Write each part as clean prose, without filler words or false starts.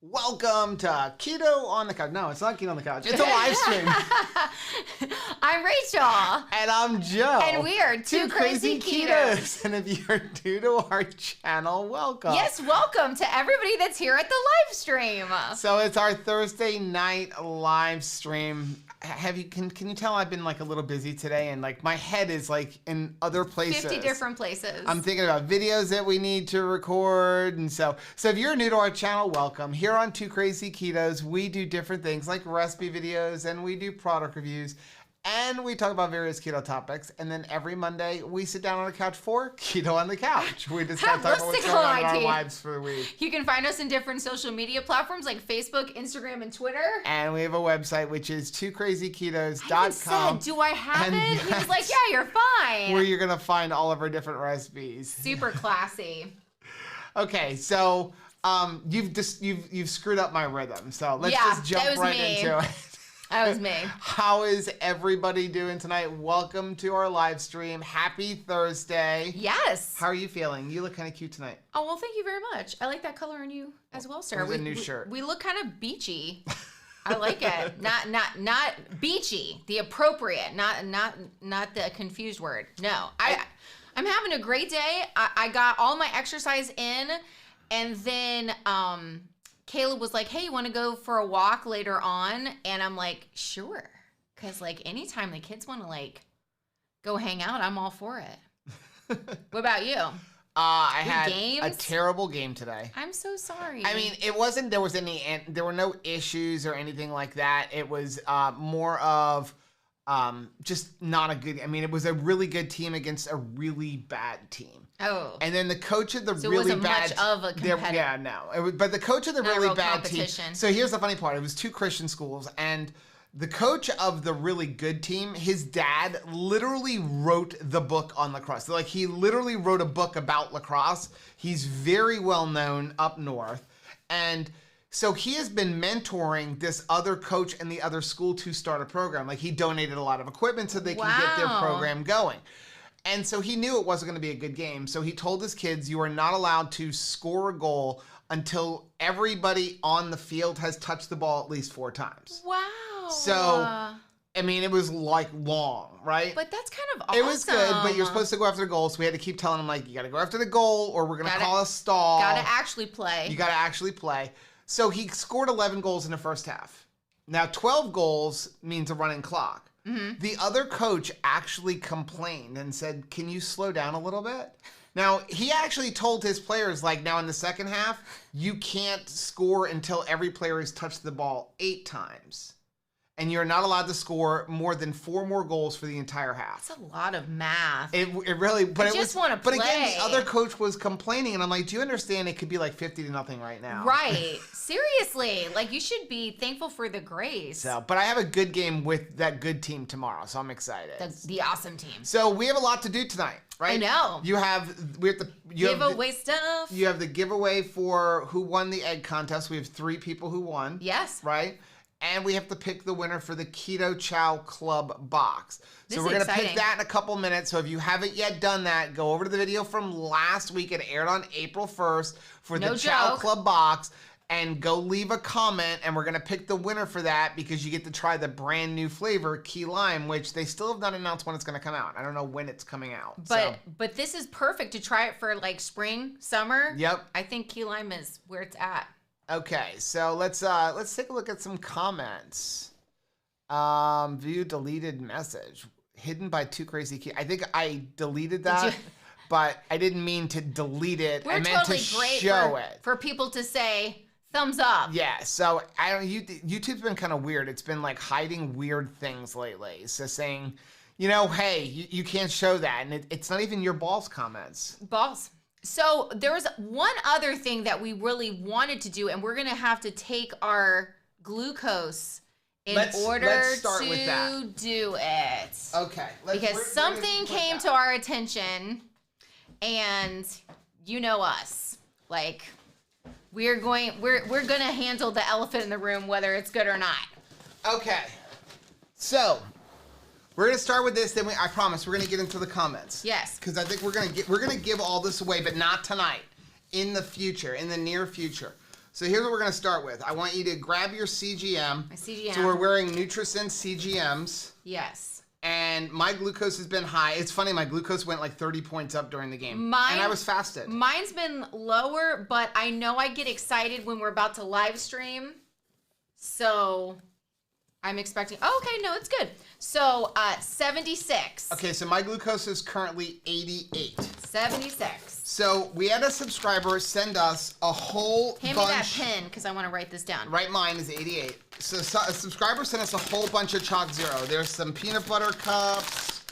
Welcome to Keto on the Couch. No, it's not Keto on the Couch. It's a live stream. I'm Rachel. And I'm Joe. And we are two crazy ketos. And if you're new to our channel, welcome. Yes, welcome to everybody that's here at the live stream. So it's our Thursday night live stream. Can you tell I've been like a little busy today and like my head is like in other places. 50 different places. I'm thinking about videos that we need to record. And so if you're new to our channel, welcome. Here on Two Crazy Ketos, we do different things like recipe videos and we do product reviews. And we talk about various keto topics. And then every Monday, we sit down on the couch for Keto on the Couch. We discuss what's going on in our lives for the week. You can find us in different social media platforms like Facebook, Instagram, and Twitter. And we have a website, which is twocrazyketos.com. I said, do I have it? He was like, yeah, you're fine. Where you're going to find all of our different recipes. Super classy. Okay, so you've screwed up my rhythm. So let's just jump right into it. That was me. How is everybody doing tonight? Welcome to our live stream. Happy Thursday. Yes. How are you feeling? You look kind of cute tonight. Oh, well, thank you very much. I like that color on you as well, sir. It's a new shirt. We look kind of beachy. I like it. Not beachy. The appropriate, not the confused word. No. I'm having a great day. I got all my exercise in, and then Caleb was like, hey, you want to go for a walk later on? And I'm like, sure. Because, like, anytime the kids want to, like, go hang out, I'm all for it. What about you? I had a terrible game today. I'm so sorry. I mean, there were no issues or anything like that. It was more of just not a good, it was a really good team against a really bad team. Oh. And then the coach of the so really it wasn't bad much of a competitive. Yeah, no. But the coach of the really bad team. So here's the funny part. It was two Christian schools, and the coach of the really good team, his dad literally wrote the book on lacrosse. So, like, he literally wrote a book about lacrosse. He's very well known up north. And so he has been mentoring this other coach in the other school to start a program. Like, he donated a lot of equipment so they can get their program going. And so he knew it wasn't going to be a good game. So he told his kids, you are not allowed to score a goal until everybody on the field has touched the ball at least 4 times. Wow. So, it was like long, right? But that's kind of awesome. It was good, but you're supposed to go after the goal. So we had to keep telling him, like, you got to go after the goal or we're going to call a stall. Got to actually play. You got to actually play. So he scored 11 goals in the first half. Now, 12 goals means a running clock. Mm-hmm. The other coach actually complained and said, can you slow down a little bit? Now, he actually told his players, like, now in the second half, you can't score until every player has touched the ball 8 times. And you're not allowed to score more than 4 more goals for the entire half. That's a lot of math. It really, but I just want to play. But again, the other coach was complaining, and I'm like, do you understand? It could be like 50-0 right now. Right. Seriously, like, you should be thankful for the grace. So, but I have a good game with that good team tomorrow, so I'm excited. The awesome team. So we have a lot to do tonight, right? I know. We have the giveaway stuff. You have the giveaway for who won the egg contest. We have 3 people who won. Yes. Right. And we have to pick the winner for the Keto Chow Club box. So we're going to pick that in a couple minutes. So if you haven't yet done that, go over to the video from last week. It aired on April 1st for the Chow Club box. And go leave a comment. And we're going to pick the winner for that because you get to try the brand new flavor, key lime, which they still have not announced when it's going to come out. I don't know when it's coming out. But this is perfect to try it for like spring, summer. Yep. I think key lime is where it's at. Okay, so let's take a look at some comments. View deleted message hidden by Two Crazy Ketos. I think I deleted that, but I didn't mean to delete it. I meant to show it for people to say thumbs up. Yeah. So YouTube's been kind of weird. It's been like hiding weird things lately. So saying, hey, you can't show that, and it's not even your balls comments. Balls. So there was one other thing that we really wanted to do, and we're going to have to take our glucose in order to do it. Okay. Because something came to our attention, and you know us. Like, we're going to handle the elephant in the room, whether it's good or not. Okay. So we're gonna start with this, then I promise we're gonna get into the comments. Yes. Because I think we're gonna give all this away, but not tonight. In the future, in the near future. So here's what we're going to start with. I want you to grab your CGM. My CGM. So we're wearing Nutrisense CGMs. Yes. And my glucose has been high. It's funny, my glucose went like 30 points up during the game. And I was fasted. Mine's been lower, but I know I get excited when we're about to live stream. So I'm expecting, okay, no, it's good. So 76. Okay, so my glucose is currently 88. 76. So we had a subscriber send us a whole bunch. Hand me that pen, because I want to write this down. Right, mine is 88. So a subscriber sent us a whole bunch of Chalk Zero. There's some peanut butter cups,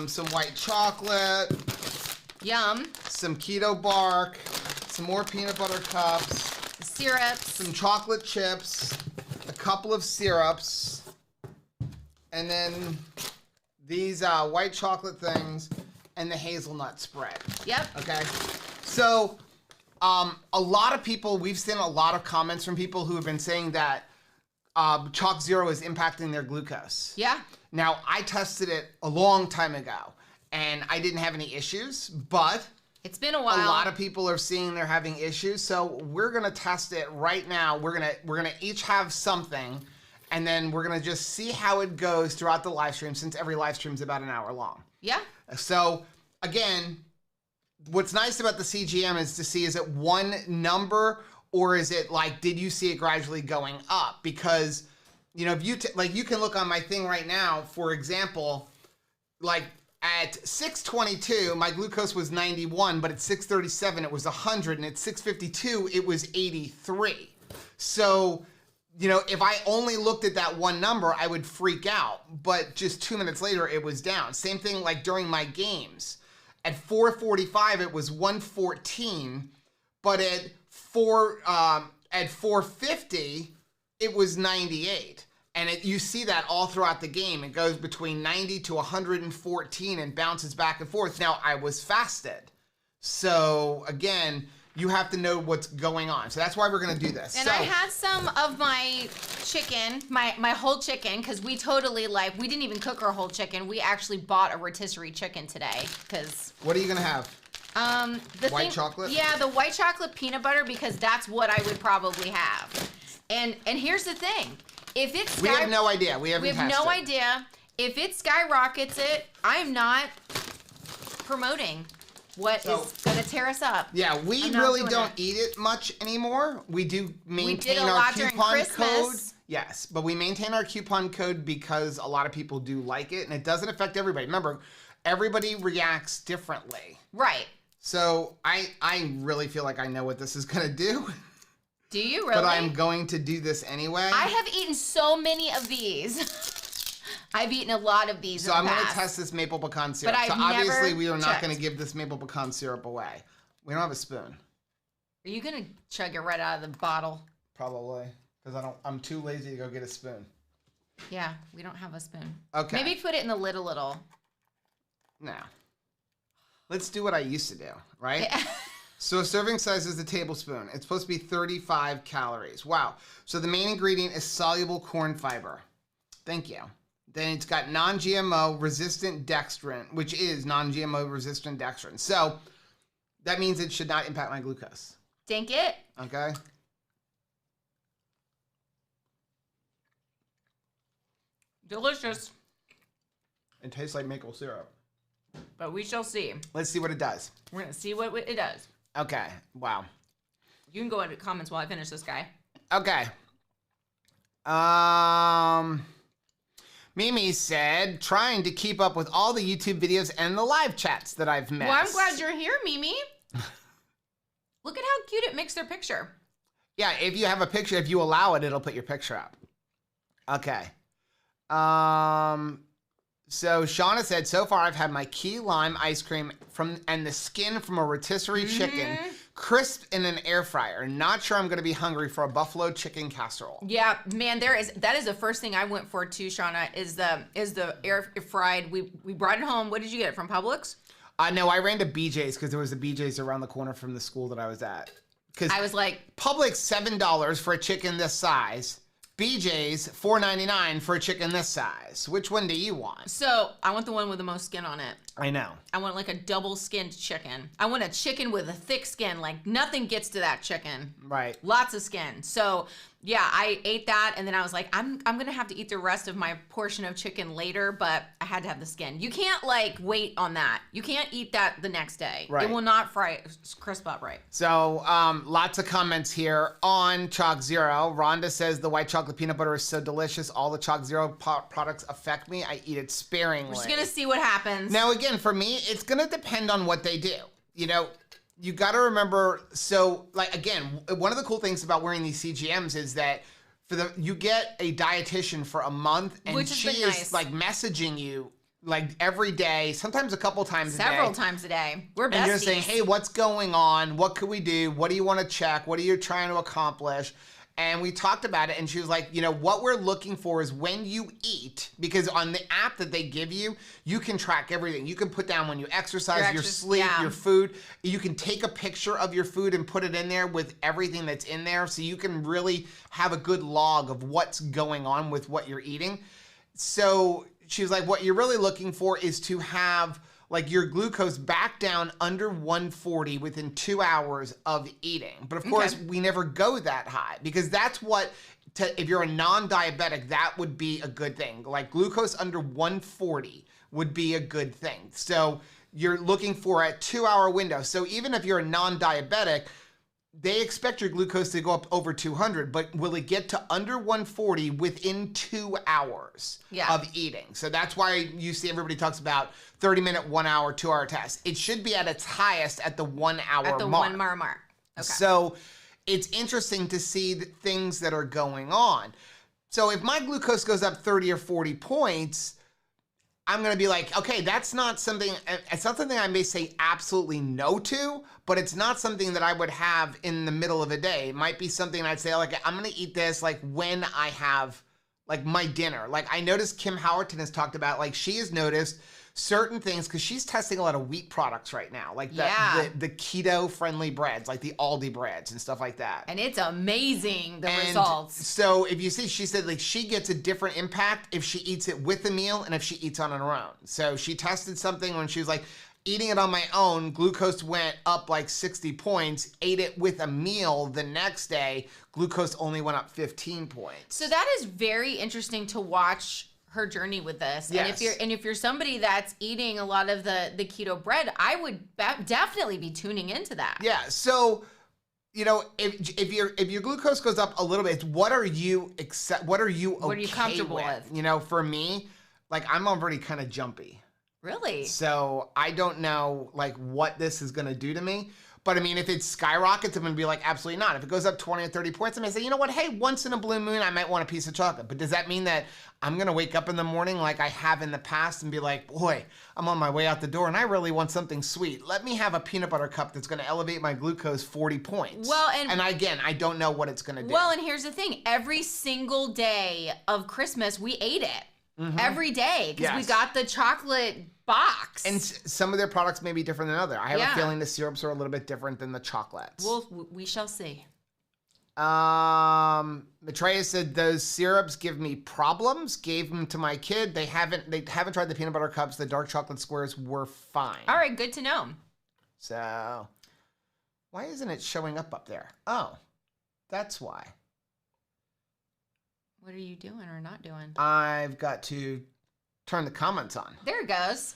some white chocolate. Yum. Some keto bark, some more peanut butter cups. Syrups. Some chocolate chips, a couple of syrups, and then these white chocolate things and the hazelnut spread. Yep. Okay. So a lot of people, we've seen a lot of comments from people who have been saying that Chalk Zero is impacting their glucose. Yeah. Now, I tested it a long time ago, and I didn't have any issues, but it's been a while. a lot of people are seeing they're having issues, so we're gonna test it right now. We're gonna each have something, and then we're gonna just see how it goes throughout the live stream, since every live stream is about an hour long. Yeah. So again, what's nice about the CGM is to see, is it one number, or is it like, did you see it gradually going up? Because, you know, if you like, you can look on my thing right now, for example, like at 6:22, my glucose was 91, but at 6:37, it was 100, and at 6:52, it was 83. So, you know, if I only looked at that one number, I would freak out, but just 2 minutes later, it was down. Same thing like during my games. At 4:45, it was 114, but at 4:50, it was 98. And you see that all throughout the game. It goes between 90 to 114 and bounces back and forth. Now, I was fasted. So, again, you have to know what's going on. So that's why we're going to do this. And I had some of my chicken, my whole chicken, because we totally we didn't even cook our whole chicken. We actually bought a rotisserie chicken today. Because what are you going to have? White chocolate? Yeah, the white chocolate peanut butter, because that's what I would probably have. And here's the thing. If it's we have no idea. We have no idea. If it skyrockets it, I'm not promoting what is going to tear us up. Yeah, we really don't eat it much anymore. We do maintain our coupon code. Yes, but we maintain our coupon code because a lot of people do like it, and it doesn't affect everybody. Remember, everybody reacts differently. Right. So I really feel like I know what this is going to do. Do you really? But I'm going to do this anyway. I have eaten so many of these. I've eaten a lot of these. So I'm going to test this maple pecan syrup. But so obviously we are not going to give this maple pecan syrup away. We don't have a spoon. Are you going to chug it right out of the bottle? Probably, because I'm too lazy to go get a spoon. Yeah, we don't have a spoon. Okay. Maybe put it in the lid a little. No. Let's do what I used to do, right? Yeah. So a serving size is a tablespoon. It's supposed to be 35 calories. Wow. So the main ingredient is soluble corn fiber. Thank you. Then it's got non-GMO resistant dextrin, which is non-GMO resistant dextrin. So that means it should not impact my glucose. Dink it. Okay. Delicious. It tastes like maple syrup. But we shall see. Let's see what it does. We're going to see what it does. Okay. Wow. You can go into comments while I finish this guy. Okay. Mimi said, trying to keep up with all the YouTube videos and the live chats that I've missed. Well, I'm glad you're here, Mimi. Look at how cute it makes their picture. Yeah, if you have a picture, if you allow it, it'll put your picture up. Okay. So Shauna said, so far I've had my key lime ice cream and the skin from a rotisserie chicken, crisp in an air fryer. Not sure I'm going to be hungry for a buffalo chicken casserole. Yeah, man, that is the first thing I went for too, Shauna, is the air fried. We brought it home. What did you get, from Publix? No, I ran to BJ's because there was a BJ's around the corner from the school that I was at. Because I was like, Publix $7 for a chicken this size. BJ's $4.99 for a chicken this size. Which one do you want? So I want the one with the most skin on it. I know. I want like a double skinned chicken. I want a chicken with a thick skin. Like nothing gets to that chicken. Right. Lots of skin. So yeah, I ate that, and then I was like, I'm gonna have to eat the rest of my portion of chicken later, but I had to have the skin. You can't like wait on that. You can't eat that the next day. Right. It will not crisp up right. So lots of comments here on Chalk Zero. Rhonda says the white chocolate peanut butter is so delicious. All the Chalk Zero products affect me. I eat it sparingly. We're just gonna see what happens. Now again, for me, it's gonna depend on what they do. You know, you got to remember, so like again, one of the cool things about wearing these CGMs is that you get a dietitian for a month, and she is nice. Like messaging you like every day, sometimes a couple times several times a day. We're besties. And you're saying, hey, what's going on? What could we do? What do you want to check? What are you trying to accomplish? And we talked about it, and she was like, you know, what we're looking for is when you eat, because on the app that they give you, you can track everything. You can put down when you exercise, your sleep, your food. You can take a picture of your food and put it in there with everything that's in there, so you can really have a good log of what's going on with what you're eating. So she was like, what you're really looking for is to have like your glucose back down under 140 within 2 hours of eating. But of course, we never go that high, because that's what, if you're a non-diabetic, that would be a good thing. Like glucose under 140 would be a good thing. So you're looking for a 2 hour window. So even if you're a non-diabetic, they expect your glucose to go up over 200, but will it get to under 140 within 2 hours of eating? So that's why you see everybody talks about 30-minute, 1 hour, 2 hour test. It should be at its highest at the 1 hour mark. At the 1 hour mark. Okay. So it's interesting to see the things that are going on. So if my glucose goes up 30 or 40 points, I'm going to be like, okay, it's not something I may say absolutely no to, but it's not something that I would have in the middle of a day. It might be something I'd say, like, I'm going to eat this like when I have like my dinner. Like I noticed Kim Howerton has talked about, like she has noticed certain things, because she's testing a lot of wheat products right now, like the keto friendly breads, like the Aldi breads and stuff like that. And it's amazing, the results. So if you see, she said like she gets a different impact if she eats it with a meal and if she eats on her own. So she tested something when she was like eating it on my own, glucose went up like 60 points, ate it with a meal the next day, glucose only went up 15 points. So that is very interesting to watch her journey with this. Yes. And if you're somebody that's eating a lot of the keto bread, I would definitely be tuning into that. Yeah. So, you know, if your glucose goes up a little bit, it's what are you comfortable with? You know, for me, like I'm already kind of jumpy. Really? So I don't know like what this is gonna do to me. But I mean, if it skyrockets, I'm going to be like, absolutely not. If it goes up 20 or 30 points, I'm going to say, you know what? Hey, once in a blue moon, I might want a piece of chocolate. But does that mean that I'm going to wake up in the morning like I have in the past and be like, boy, I'm on my way out the door and I really want something sweet. Let me have a peanut butter cup that's going to elevate my glucose 40 points. Well, and again, I don't know what it's going to do. Well, and here's the thing. Every single day of Christmas, we ate it. Mm-hmm. Every day, because we got the chocolate box. And some of their products may be different than other. I have a feeling the syrups are a little bit different than the chocolates. Well, we shall see. Maitreya said those syrups give me problems. Gave them to my kid. They haven't tried the peanut butter cups. The dark chocolate squares were fine. All right, good to know. So, why isn't it showing up there? Oh, that's why. What are you doing or not doing? I've got to turn the comments on. There it goes.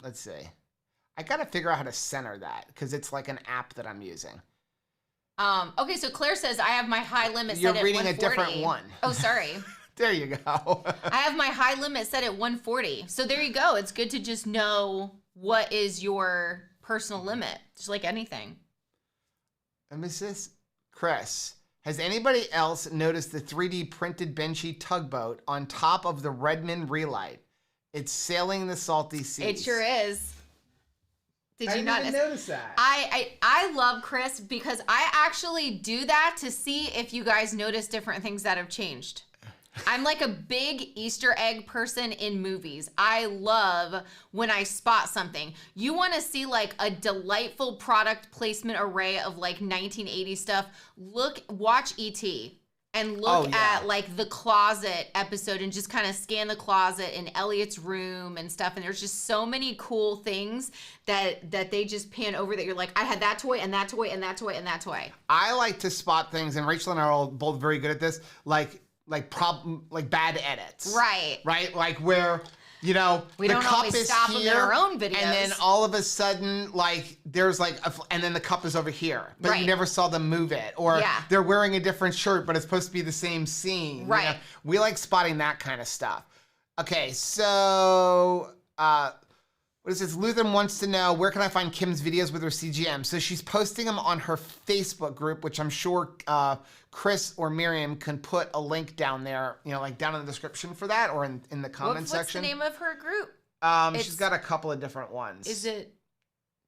Let's see. I got to figure out how to center that because it's like an app that I'm using. Okay, so Claire says I have my high limit set You're at 140. reading a different one. Oh, sorry. There you go. I have my high limit set at 140. So there you go. It's good to just know what is your personal limit, just like anything. And Mrs. Chris, has anybody else noticed the 3D printed Benchy tugboat on top of the Redmond relight? It's sailing the salty seas. It sure is. Did you not notice that? I love Chris because I actually do that to see if you guys notice different things that have changed. I'm like a big Easter egg person in movies. I love when I spot something. You want to see like a delightful product placement array of like 1980 stuff. Watch E.T. and look at like the closet episode and just kind of scan the closet in Elliot's room and stuff. And there's just so many cool things that they just pan over that you're like, I had that toy and that toy and that toy and that toy. I like to spot things, and Rachel and I are all both very good at this, like bad edits. Right. Right? Like where, you know, we the don't cup always is stop here, them in our own videos. and then all of a sudden, like, there's like, and then the cup is over here, but you never saw them move it. Or they're wearing a different shirt, but it's supposed to be the same scene. Right. You know? We like spotting that kind of stuff. Okay, so, what is this? Lutheran wants to know, where can I find Kim's videos with her CGM? So she's posting them on her Facebook group, which I'm sure Chris or Miriam can put a link down there, you know, like down in the description for that, or in the comment section. What's the name of her group? She's got a couple of different ones. Is it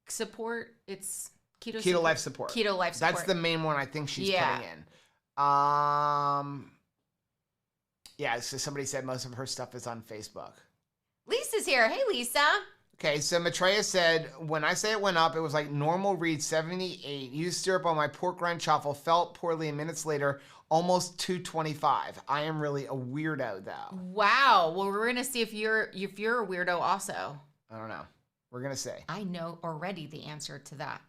support? It's Keto Life Support. Keto Life Support. That's the main one I think she's putting in. Yeah, so somebody said most of her stuff is on Facebook. Lisa's here. Hey, Lisa. Okay, so Maitreya said, when I say it went up, it was like normal read 78. Used syrup on my pork rind chaffle, felt poorly, and minutes later, almost 225. I am really a weirdo, though. Wow. Well, we're gonna see if you're a weirdo also. I don't know. We're gonna see. I know already the answer to that.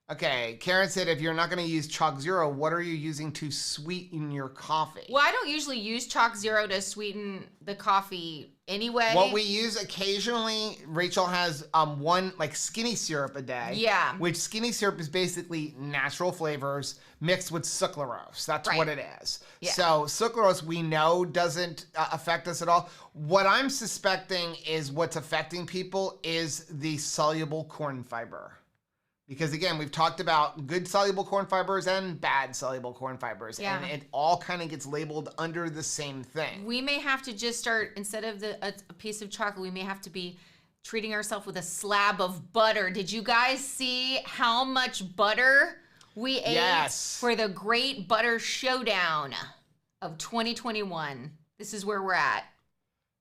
Okay, Karen said, if you're not going to use Chalk Zero, what are you using to sweeten your coffee? Well, I don't usually use Chalk Zero to sweeten the coffee anyway. What we use occasionally, Rachel has one like skinny syrup a day. Yeah. Which skinny syrup is basically natural flavors mixed with sucralose. That's what it is. Yeah. So sucralose we know doesn't affect us at all. What I'm suspecting is what's affecting people is the soluble corn fiber. Because again, we've talked about good soluble corn fibers and bad soluble corn fibers. Yeah. And it all kind of gets labeled under the same thing. We may have to just start, instead of a piece of chocolate, we may have to be treating ourselves with a slab of butter. Did you guys see how much butter we ate for the Great Butter Showdown of 2021? This is where we're at.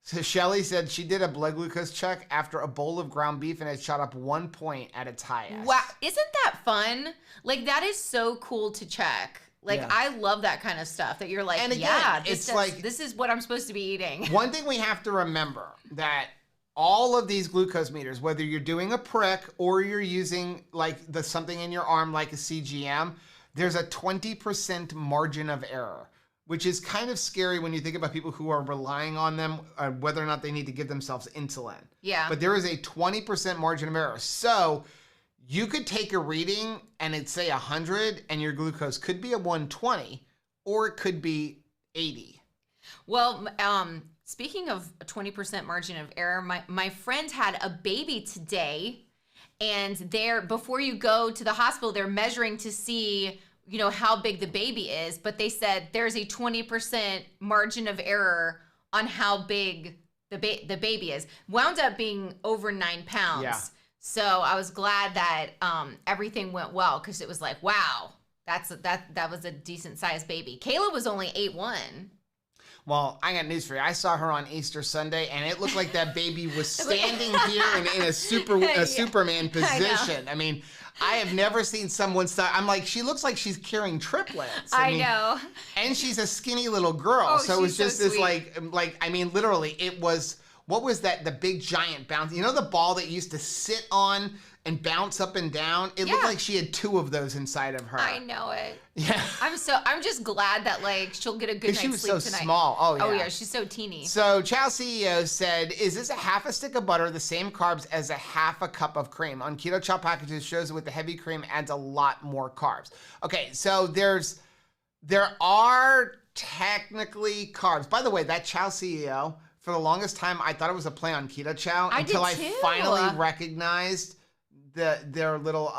So Shelly said she did a blood glucose check after a bowl of ground beef and it shot up 1 point at its highest. Wow, isn't that fun? Like, that is so cool to check. Like, I love that kind of stuff that you're like, and again, this is what I'm supposed to be eating. One thing we have to remember, that all of these glucose meters, whether you're doing a prick or you're using like something in your arm like a CGM, there's a 20% margin of error, which is kind of scary when you think about people who are relying on them, whether or not they need to give themselves insulin. Yeah. But there is a 20% margin of error. So you could take a reading and it's say 100 and your glucose could be a 120 or it could be 80. Well, speaking of a 20% margin of error, my friend had a baby today, and before you go to the hospital, they're measuring to see, you know, how big the baby is, but they said there's a 20% margin of error on how big the baby is. Wound up being over 9 pounds. Yeah. So I was glad that everything went well, because it was like, wow, that was a decent sized baby. Kayla was only 8'1". Well, I got news for you. I saw her on Easter Sunday, and it looked like that baby was standing here in a Superman position. I mean, I have never seen someone start. I'm like, she looks like she's carrying triplets. I mean, know. And she's a skinny little girl. Oh, so it was just so this like, I mean, literally, it was, what was that? The big giant bounce. You know the ball that used to sit on and bounce up and down? It looked like she had 2 of those inside of her. I know it. Yeah. I'm just glad that like she'll get a good night's sleep tonight. She was so small. Oh yeah. Oh yeah, she's so teeny. So Chow CEO said, is this a half a stick of butter, the same carbs as a half a cup of cream? On Keto Chow packages shows that with the heavy cream adds a lot more carbs. Okay, so there are technically carbs. By the way, that Chow CEO, for the longest time I thought it was a play on Keto Chow until I finally recognized their little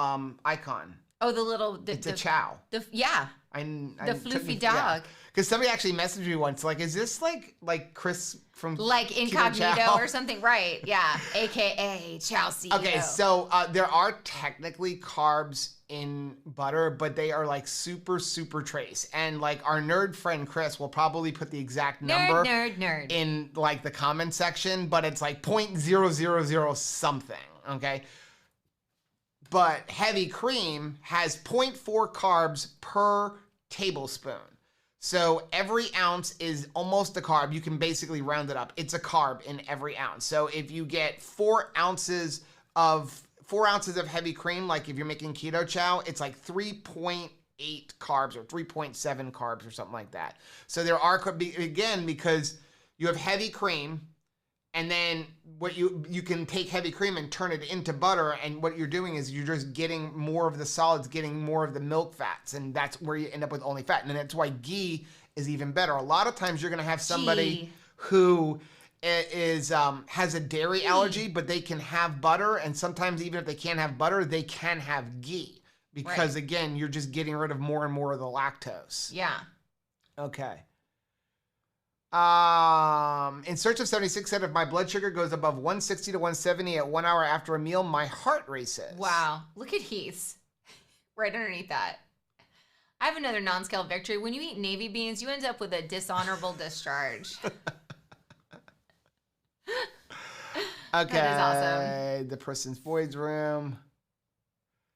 icon. Oh, the little... It's a chow. The floofy dog. Because somebody actually messaged me once, like, is this like Chris from like Incognito or something? Right, yeah. AKA Chow CEO. Okay, so there are technically carbs in butter, but they are like super, super trace. And like our nerd friend Chris will probably put the exact number nerd in like the comment section, but it's like 0.000 something, okay? but heavy cream has 0.4 carbs per tablespoon. So every ounce is almost a carb. You can basically round it up. It's a carb in every ounce. So if you get 4 ounces of heavy cream, like if you're making Keto Chow, it's like 3.8 carbs or 3.7 carbs or something like that. So there are, again, because you have heavy cream, and then what you can take heavy cream and turn it into butter, and what you're doing is you're just getting more of the solids, getting more of the milk fats, and that's where you end up with only fat. And that's why ghee is even better. A lot of times you're going to have somebody who is has a dairy allergy, but they can have butter, and sometimes even if they can't have butter, they can have ghee because again, you're just getting rid of more and more of the lactose. Yeah. Okay. In Search of 76 said if my blood sugar goes above 160 to 170 at 1 hour after a meal, my heart races. Wow. Look at Heath's right underneath that. I have another non-scale victory. When you eat navy beans, you end up with a dishonorable discharge. Okay. That is awesome. The person's voids room.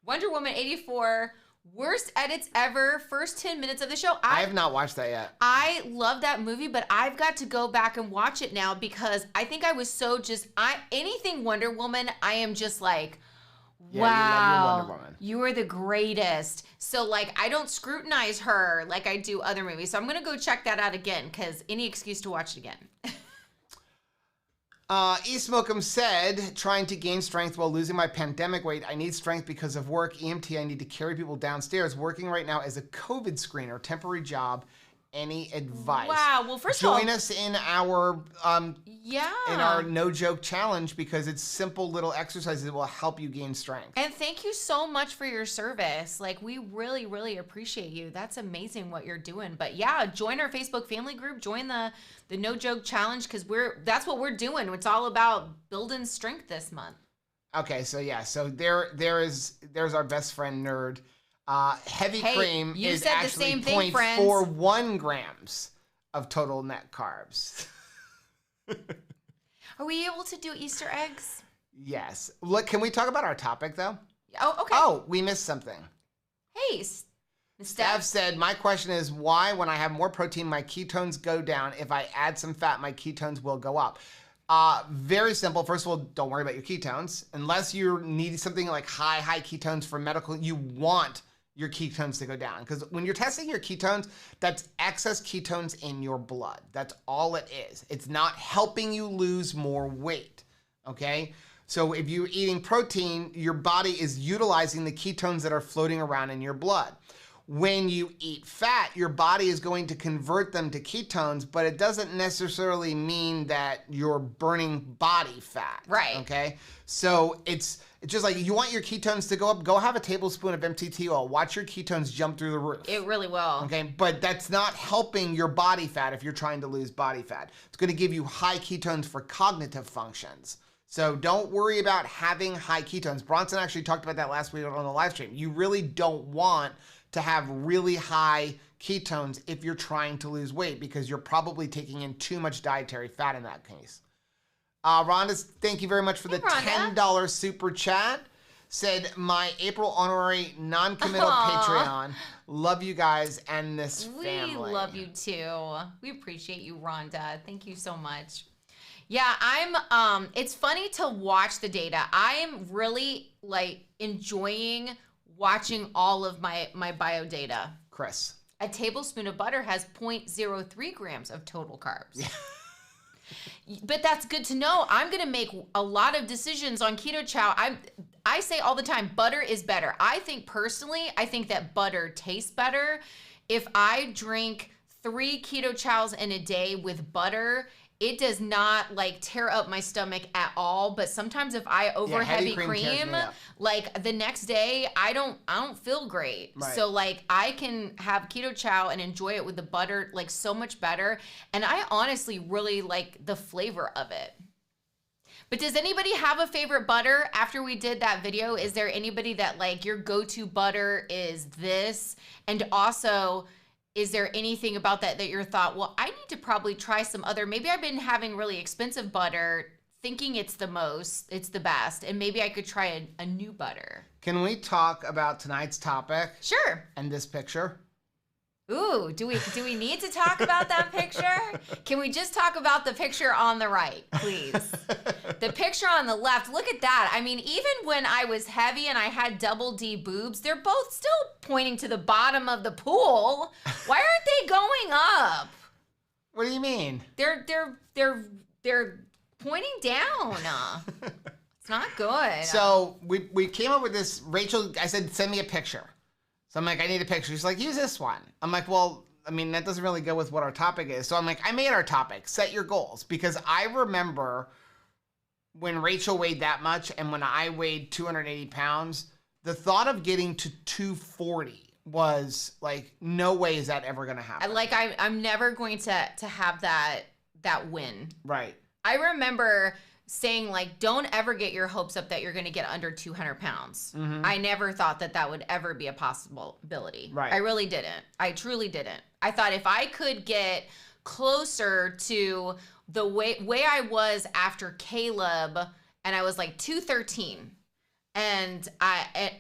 Wonder Woman 84. Worst edits ever. First 10 minutes of the show. I have not watched that yet. I love that movie, but I've got to go back and watch it now because I think I was so anything Wonder Woman, I am just like, wow, you love your Wonder Woman. You are the greatest. So like, I don't scrutinize her like I do other movies. So I'm going to go check that out again because any excuse to watch it again. Smokem said, trying to gain strength while losing my pandemic weight. I need strength because of work. EMT, I need to carry people downstairs. Working right now as a COVID screener, temporary job. Any advice? Wow. Well, first of all, join us in our no joke challenge because it's simple little exercises that will help you gain strength. And thank you so much for your service. Like, we really, really appreciate you. That's amazing what you're doing. But yeah, join our Facebook family group. Join the no joke challenge because that's what we're doing. It's all about building strength this month. Okay, so yeah, so there's our best friend Nerd. Heavy cream is actually 0.41 grams of total net carbs. Are we able to do Easter eggs? Yes. Look, can we talk about our topic though? Oh, okay. Oh, we missed something. Hey, Steph said, my question is why when I have more protein, my ketones go down. If I add some fat, my ketones will go up. Very simple. First of all, don't worry about your ketones. Unless you need something like high ketones for medical, you want your ketones to go down. Because when you're testing your ketones, that's excess ketones in your blood. That's all it is. It's not helping you lose more weight, okay? So if you're eating protein, your body is utilizing the ketones that are floating around in your blood. When you eat fat, your body is going to convert them to ketones, but it doesn't necessarily mean that you're burning body fat. Right. Okay? So it's just like you want your ketones to go up, go have a tablespoon of MCT oil. Watch your ketones jump through the roof. It really will. Okay? But that's not helping your body fat if you're trying to lose body fat. It's going to give you high ketones for cognitive functions. So don't worry about having high ketones. Bronson actually talked about that last week on the live stream. You really don't want to have really high ketones if you're trying to lose weight because you're probably taking in too much dietary fat in that case. Rhonda, thank you very much for the $10 super chat. Said, my April honorary non-committal Patreon. Love you guys and this family. We love you too. We appreciate you, Rhonda. Thank you so much. Yeah, it's funny to watch the data. I'm really like enjoying watching all of my bio data. Chris. A tablespoon of butter has 0.03 grams of total carbs. Yeah. But that's good to know. I'm going to make a lot of decisions on Keto Chow. I say all the time, butter is better. I think that butter tastes better. If I drink 3 Keto Chows in a day with butter, it does not like tear up my stomach at all. But sometimes if I heavy cream like the next day, I don't feel great. Right. So like I can have Keto Chow and enjoy it with the butter like so much better. And I honestly really like the flavor of it. But does anybody have a favorite butter after we did that video? Is there anybody that like your go-to butter is this? And also, is there anything about that your thought, well, I need to probably try some other, maybe I've been having really expensive butter thinking it's the best, and maybe I could try a new butter. Can we talk about tonight's topic? Sure. And this picture? Ooh, do we need to talk about that picture? Can we just talk about the picture on the right, please? The picture on the left, look at that. I mean, even when I was heavy and I had double D boobs, they're both still pointing to the bottom of the pool. Why aren't they going up? What do you mean? They're pointing down. It's not good. So we came up with this. Rachel, I said, send me a picture. So I'm like, I need a picture. She's like, use this one. I'm like, well, I mean, that doesn't really go with what our topic is. So I'm like, I made our topic, set your goals. Because I remember when Rachel weighed that much and when I weighed 280 pounds, the thought of getting to 240 was like, no way is that ever going to happen. I'm never going to have that win. Right. I remember saying, like, don't ever get your hopes up that you're going to get under 200 pounds. Mm-hmm. I never thought that would ever be a possibility. Right. I really didn't. I truly didn't. I thought if I could get closer to the way I was after Caleb, and I was like 213, and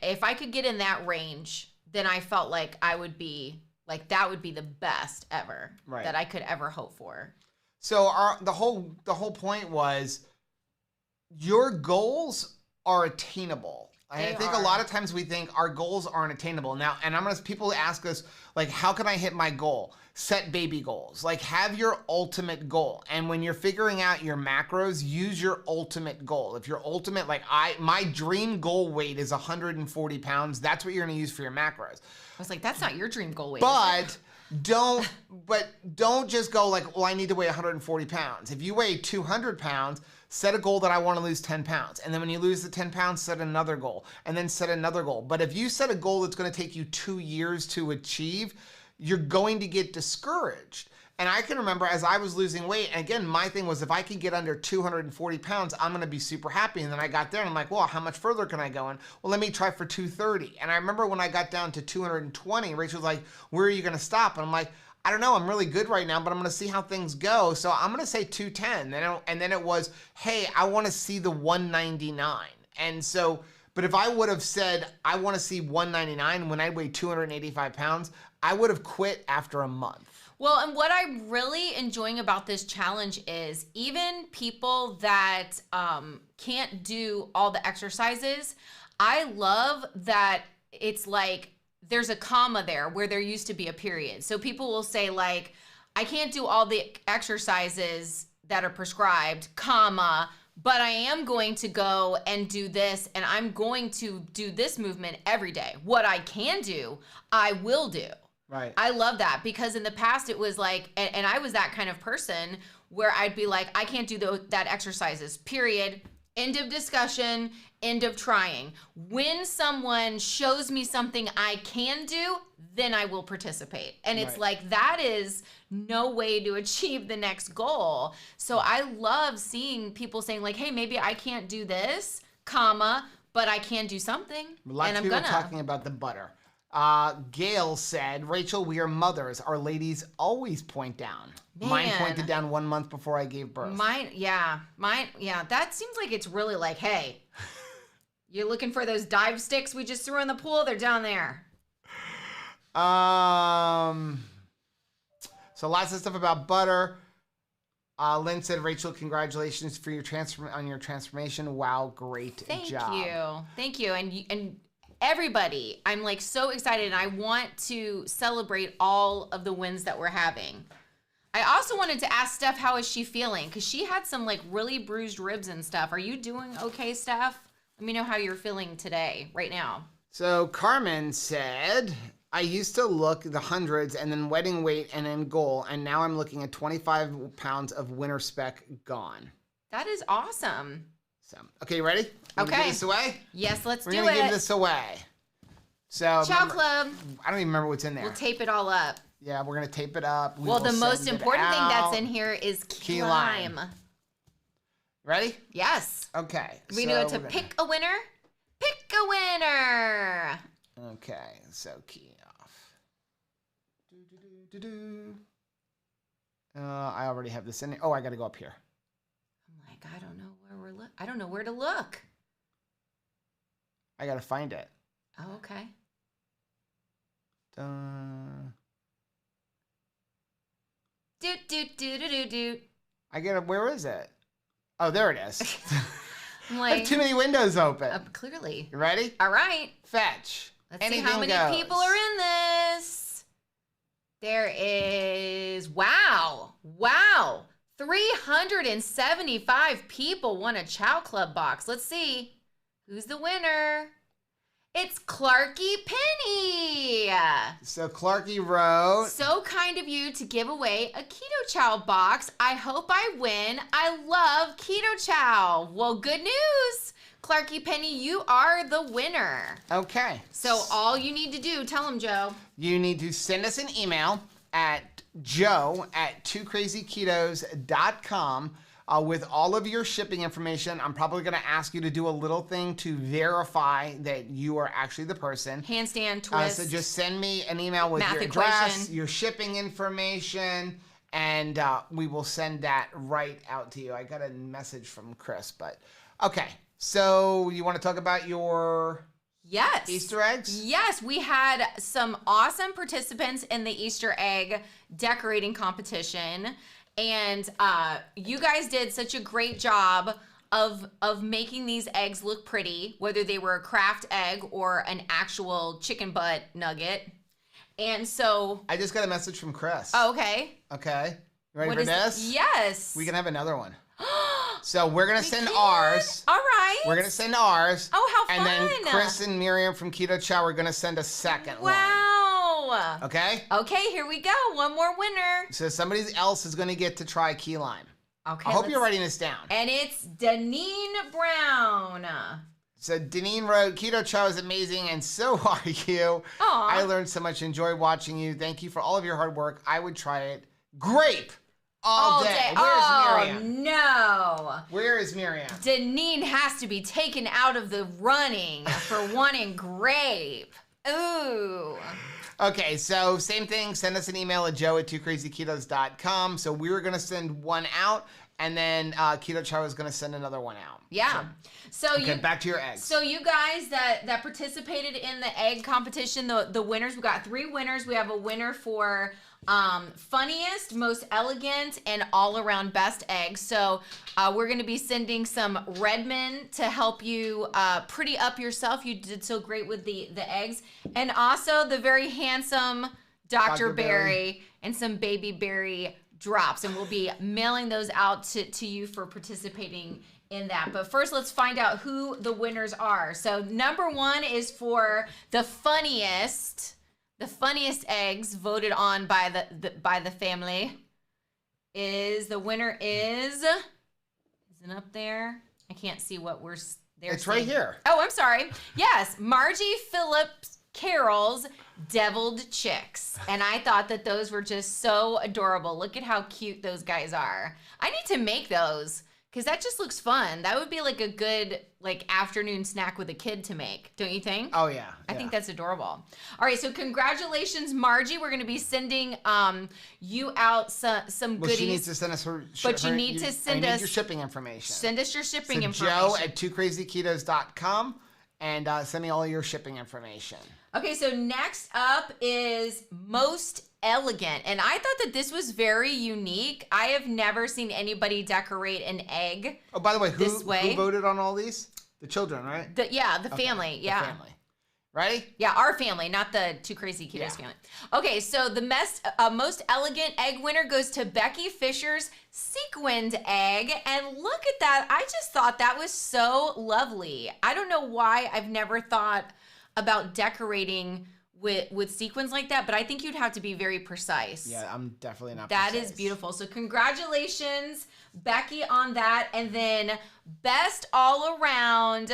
if I could get in that range, then I felt like I would be, like, that would be the best ever that I could ever hope for. So the whole point was, your goals are attainable. I think a lot of times we think our goals aren't attainable. Now, and people ask us, like, how can I hit my goal? Set baby goals. Like, have your ultimate goal. And when you're figuring out your macros, use your ultimate goal. If your ultimate, like my dream goal weight is 140 pounds, that's what you're going to use for your macros. I was like, that's not your dream goal weight. But don't just go like, well, I need to weigh 140 pounds. If you weigh 200 pounds, set a goal that I want to lose 10 pounds. And then when you lose the 10 pounds, set another goal. And then set another goal. But if you set a goal that's going to take you 2 years to achieve, you're going to get discouraged. And I can remember as I was losing weight, and again, my thing was if I could get under 240 pounds, I'm going to be super happy. And then I got there and I'm like, well, how much further can I go in? Well, let me try for 230. And I remember when I got down to 220, Rachel was like, where are you going to stop? And I'm like, I don't know, I'm really good right now, but I'm going to see how things go. So I'm going to say 210. And then it was, hey, I want to see the 199. And so, but if I would have said, I want to see 199 when I weighed 285 pounds, I would have quit after a month. Well, and what I'm really enjoying about this challenge is even people that can't do all the exercises, I love that it's like, there's a comma there where there used to be a period. So people will say, like, I can't do all the exercises that are prescribed, comma, but I am going to go and do this, and I'm going to do this movement every day. What I can do, I will do. Right. I love that, because in the past it was like, and I was that kind of person where I'd be like, I can't do that exercises, period. End of discussion, end of trying. When someone shows me something I can do, then I will participate. And it's like, that is no way to achieve the next goal. So I love seeing people saying, like, hey, maybe I can't do this, comma, but I can do something. Lots of people talking about the butter. Gail said, Rachel, we are mothers. Our ladies always point down. Man. Mine pointed down 1 month before I gave birth. Mine, yeah. That seems like it's really like, hey, you're looking for those dive sticks we just threw in the pool? They're down there. So lots of stuff about butter. Lynn said, Rachel, congratulations for your transformation. Wow, great job. Thank you. And everybody, I'm like so excited, and I want to celebrate all of the wins that we're having. I also wanted to ask Steph, how is she feeling? Because she had some like really bruised ribs and stuff. Are you doing okay, Steph? Let me know how you're feeling today, right now. So Carmen said, I used to look the hundreds and then wedding weight and then goal, and now I'm looking at 25 pounds of winter spec gone. That is awesome. So, okay, you ready? Okay. Give this away? Yes, let's do it. We're going to give this away. So, Chow Club. I don't even remember what's in there. We'll tape it all up. Yeah, we're going to tape it up. Well, the most important thing that's in here is key lime. Ready? Yes. Okay. We go to pick a winner. Pick a winner. Okay, so key off. I already have this in there. Oh, I got to go up here. I'm like, I don't know I don't know where to look. I gotta find it. Oh, okay. Doot. I get it. Where is it? Oh, there it is. I'm I like, have too many windows open. Clearly. You ready? All right. Fetch. Let's Anything see how many goes. people are in this. There is, wow. 375 people won a Chow Club box. Let's see. Who's the winner? It's Clarky Penny. So Clarky wrote. So kind of you to give away a Keto Chow box. I hope I win. I love Keto Chow. Well, good news. Clarky Penny, you are the winner. Okay. So all you need to do, tell them, Joe. You need to send us an email at joe@twocrazyketos.com with all of your shipping information. I'm probably going to ask you to do a little thing to verify that you are actually the person. Handstand, twist. So just send me an email with your address, your shipping information, and we will send that right out to you. I got a message from Chris, but okay. So you want to talk about your Easter eggs? Yes, we had some awesome participants in the Easter egg decorating competition. And you guys did such a great job of making these eggs look pretty, whether they were a craft egg or an actual chicken butt nugget. And so... I just got a message from Chris. Oh, okay. Okay. You ready for this? Yes. We can have another one. So we're going to send ours. All right. We're going to send ours. Oh, how fun. And then Chris and Miriam from Keto Chow are going to send a second one. Wow. Okay? Okay, here we go. One more winner. So somebody else is going to get to try key lime. Okay. I hope you're writing this down. And it's Deneen Brown. So Deneen wrote, Keto Chow is amazing, and so are you. Aw. I learned so much. Enjoy watching you. Thank you for all of your hard work. I would try it. Grape. All day. Where's Miriam? No. Where is Miriam? Deneen has to be taken out of the running for wanting grape. Ooh. Okay, so same thing. Send us an email at joe@twocrazyketos.com. So we were going to send one out, and then Keto Chow is going to send another one out. Yeah. So okay, back to your eggs. So you guys that participated in the egg competition, the winners, we got 3 winners. We have a winner for funniest, most elegant, and all-around best eggs. So we're going to be sending some Redmond to help you pretty up yourself. You did so great with the eggs. And also the very handsome Dr. Berry and some Baby Berry drops. And we'll be mailing those out to you for participating in that. But first, let's find out who the winners are. So number 1 is for the funniest eggs voted on by the family. The winner isn't up there. I can't see what we're there. It's right here. Oh, I'm sorry. Yes, Margie Phillips Carroll's Deviled Chicks. And I thought that those were just so adorable. Look at how cute those guys are. I need to make those because that just looks fun. That would be like a good afternoon snack with a kid to make, don't you think? Oh, yeah. I think that's adorable. All right, so congratulations, Margie. We're going to be sending you out some goodies. Well, she needs to send us her... But you need to send us... your shipping information. Send us your shipping information. joe@twocrazyketos.com and send me all your shipping information. Okay, so next up is most elegant. And I thought that this was very unique. I have never seen anybody decorate an egg. Oh, by the way, who voted on all these? The children, right? The family. Yeah. The family. Ready? Yeah, our family, not the Two Crazy Ketos family. Okay, so the most elegant egg winner goes to Becky Fisher's sequined egg. And look at that. I just thought that was so lovely. I don't know why I've never thought about decorating with sequins like that, but I think you'd have to be very precise. Yeah, I'm definitely not precise. That is beautiful. So congratulations, Becky, on that. And then best all around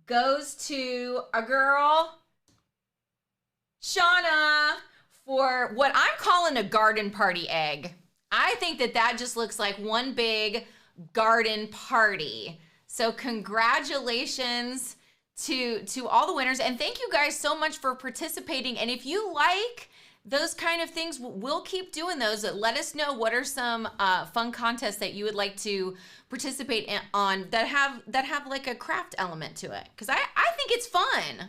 goes to a girl, Shauna, for what I'm calling a garden party egg. I think that just looks like one big garden party. So congratulations to all the winners, and thank you guys so much for participating. And if you like those kind of things, we'll keep doing those. Let us know what are some fun contests that you would like to participate on that have like a craft element to it. Because I think it's fun.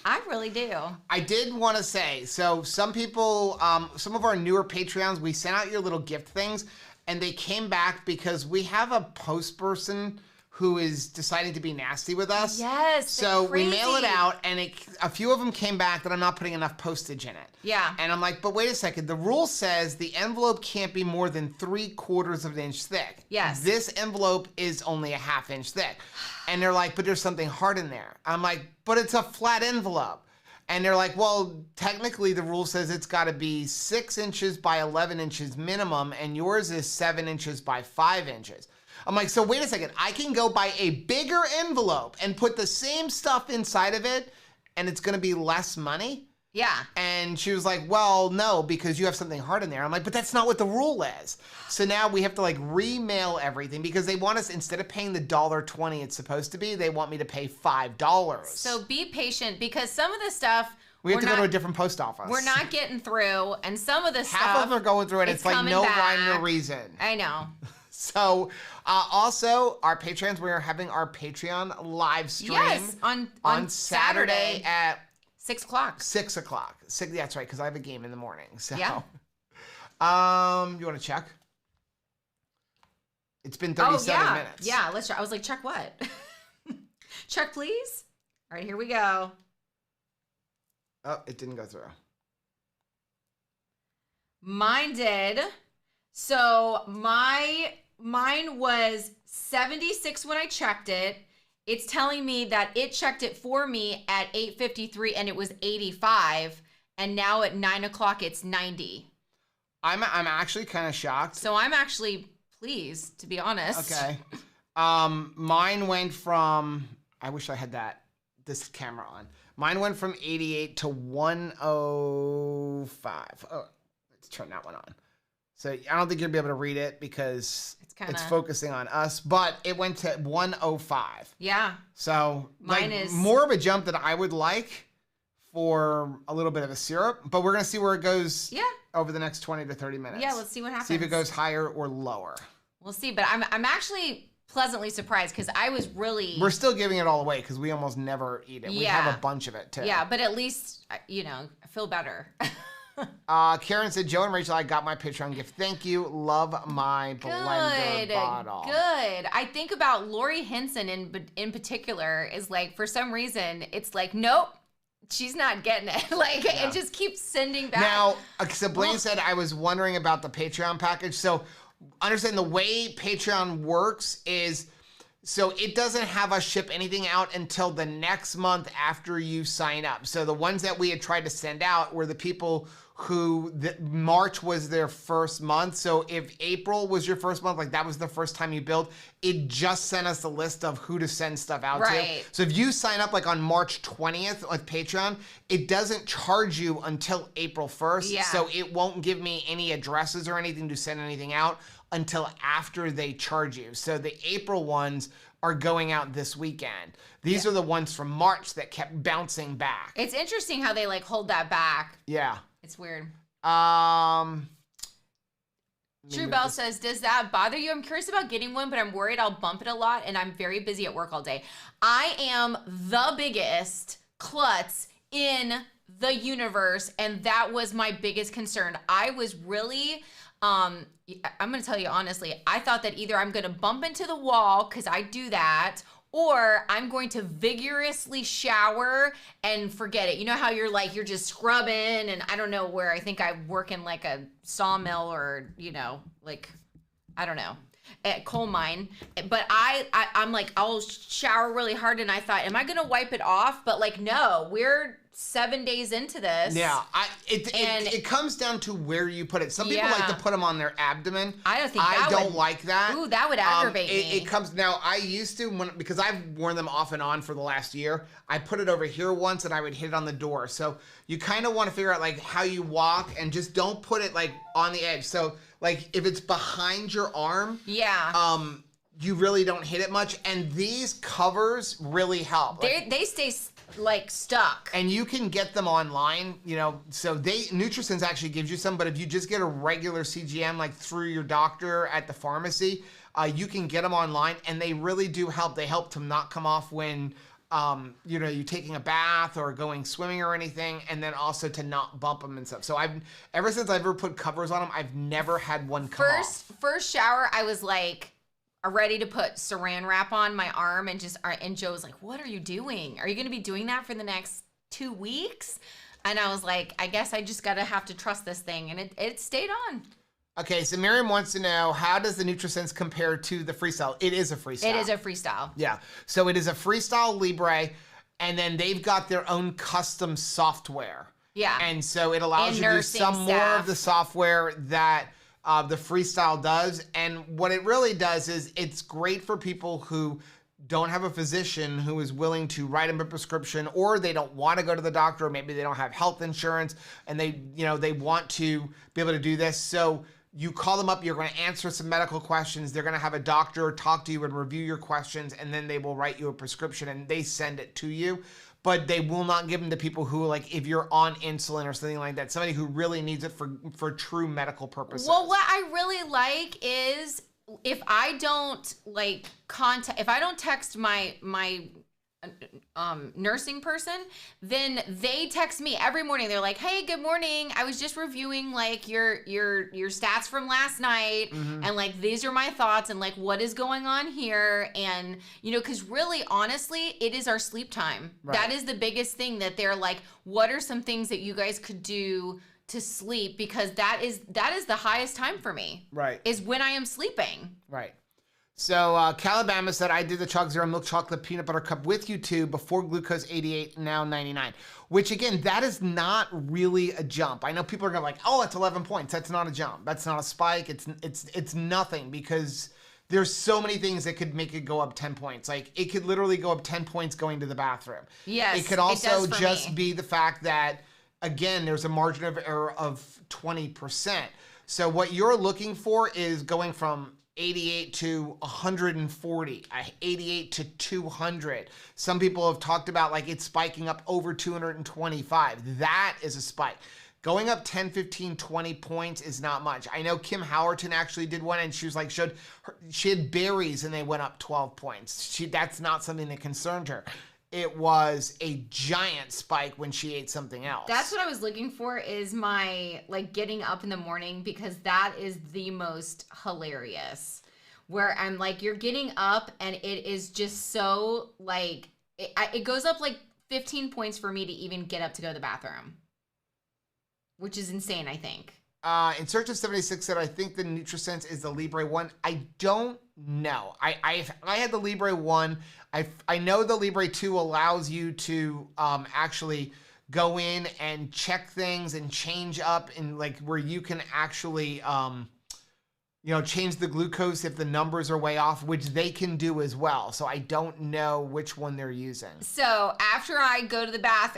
I really do. I did want to say, so some people, some of our newer Patreons, we sent out your little gift things, and they came back because we have a post person who is deciding to be nasty with us. Yes, so we mail it out, and a few of them came back that I'm not putting enough postage in it. Yeah. And I'm like, but wait a second. The rule says the envelope can't be more than 3/4 of an inch thick. Yes. This envelope is only a 1/2 inch thick. And they're like, but there's something hard in there. I'm like, but it's a flat envelope. And they're like, well, technically the rule says it's got to be 6 inches by 11 inches minimum, and yours is 7 inches by 5 inches. I'm like, so wait a second. I can go buy a bigger envelope and put the same stuff inside of it, and it's going to be less money? Yeah. And she was like, well, no, because you have something hard in there. I'm like, but that's not what the rule is. So now we have to like remail everything because they want us, instead of paying the $1.20 it's supposed to be, they want me to pay $5. So be patient, because some of the stuff we have to go to a different post office. We're not getting through, and some of the stuff, half of them are going through it. It's like no rhyme, no reason. I know. So, also, our Patreons, we are having our Patreon live stream. Yes, on Saturday at 6 o'clock. 6 o'clock. That's right, because I have a game in the morning. So, yeah. You want to check? It's been 37 minutes. Yeah, let's try. I was like, check what? Check, please. All right, here we go. Oh, it didn't go through. Mine did. So mine was 76 when I checked it. It's telling me that it checked it for me at 8:53 and it was 85, and now at 9 o'clock it's 90. I'm actually kind of shocked. So I'm actually pleased, to be honest. Okay. Mine went from, I wish I had this camera on. Mine went from 88 to 105. Oh, let's turn that one on. So I don't think you'll be able to read it because it's focusing on us, but it went to 105. Yeah. So mine is more of a jump than I would like for a little bit of a syrup, but we're going to see where it goes over the next 20 to 30 minutes. Yeah, let's see what happens. See if it goes higher or lower. We'll see, but I'm actually pleasantly surprised because I was really... We're still giving it all away because we almost never eat it. We have a bunch of it too. Yeah, but at least, I feel better. Karen said, Joe and Rachel, I got my Patreon gift. Thank you. Love my blender bottle. Good. I think about Lori Henson in particular is like, for some reason, it's like, nope, she's not getting it. It just keeps sending back. Now, so Blaine said, I was wondering about the Patreon package. So understand the way Patreon works is, so it doesn't have us ship anything out until the next month after you sign up. So the ones that we had tried to send out were the people who March was their first month. So if April was your first month, like that was the first time you billed, it just sent us a list of who to send stuff out to. So if you sign up like on March 20th with Patreon, it doesn't charge you until April 1st. Yeah. So it won't give me any addresses or anything to send anything out until after they charge you. So the April ones are going out this weekend. These are the ones from March that kept bouncing back. It's interesting how they like hold that back. Yeah. It's weird. True Bell says, does that bother you? I'm curious about getting one, but I'm worried I'll bump it a lot and I'm very busy at work all day. I am the biggest klutz in the universe, and that was my biggest concern. I was really... I'm going to tell you honestly, I thought that either I'm going to bump into the wall because I do that, or I'm going to vigorously shower and forget it. You know how you're just scrubbing, and I don't know where, I think I work in like a sawmill or, I don't know, at coal mine. But I'm like, I'll shower really hard, and I thought, am I going to wipe it off? But no, we're 7 days into this. Yeah, it comes down to where you put it. Some people like to put them on their abdomen. I don't like that. Ooh, that would aggravate me. It comes now. I used to because I've worn them off and on for the last year. I put it over here once, and I would hit it on the door. So you kind of want to figure out how you walk, and just don't put it on the edge. So if it's behind your arm, yeah. You really don't hit it much, and these covers really help. They stay like stuck. And you can get them online, you know, so Nutrisense actually gives you some, but if you just get a regular CGM, like through your doctor at the pharmacy, you can get them online, and they really do help. They help to not come off when, you know, you're taking a bath or going swimming or anything, and then also to not bump them and stuff. So ever since I've ever put covers on them, I've never had one come off. First shower, I was like, ready to put saran wrap on my arm, and Joe was like, what are you doing? Are you going to be doing that for the next 2 weeks? And I was like, I guess I just have to trust this thing. And it stayed on. Okay, so Miriam wants to know, how does the Nutrisense compare to the Freestyle? It is a Freestyle. It is a Freestyle. Yeah. So it is a Freestyle Libre, and then they've got their own custom software. Yeah. And so it allows you to do some more of the software that the Freestyle does. And what it really does is it's great for people who don't have a physician who is willing to write them a prescription, or they don't want to go to the doctor, or maybe they don't have health insurance and they want to be able to do this. So you call them up, you're going to answer some medical questions. They're going to have a doctor talk to you and review your questions, and then they will write you a prescription and they send it to you. But they will not give them to people who, like, if you're on insulin or something like that, somebody who really needs it for true medical purposes. Well, what I really like is if I don't text my nursing person, then they text me every morning. They're like, hey, good morning. I was just reviewing like your stats from last night, and like these are my thoughts, and like what is going on here. And you know, because really honestly, it is our sleep time. Right. That is the biggest thing, that they're like, what are some things that you guys could do to sleep, because that is the highest time for me. Right. Is when I am sleeping. Right. So Calabama said, I did the Chalk Zero milk chocolate peanut butter cup with you too, before glucose 88, now 99. Which again, that is not really a jump. I know people are gonna like, oh, it's 11 points. That's not a jump. That's not a spike. It's nothing, because there's so many things that could make it go up 10 points. Like it could literally go up 10 points going to the bathroom. Yes. It could also just be the fact that, again, there's a margin of error of 20%. So what you're looking for is going from 88 to 140, 88 to 200. Some people have talked about like it's spiking up over 225. That is a spike. Going up 10, 15, 20 points is not much. I know Kim Howerton actually did one, and she was like, she had berries and they went up 12 points. That's not something that concerned her. It was a giant spike when she ate something else. That's what I was looking for, is my like getting up in the morning, because that is the most hilarious. Where I'm like, you're getting up and it is just so like, it goes up like 15 points for me to even get up to go to the bathroom. Which is insane, I think. In Search of 76 said, I think the Nutrisense is the Libre 1. I don't know. I had the Libre 1. I know the Libre 2 allows you to actually go in and check things and change up, and like where you can actually change the glucose if the numbers are way off, which they can do as well. So I don't know which one they're using. So after I go to the bath,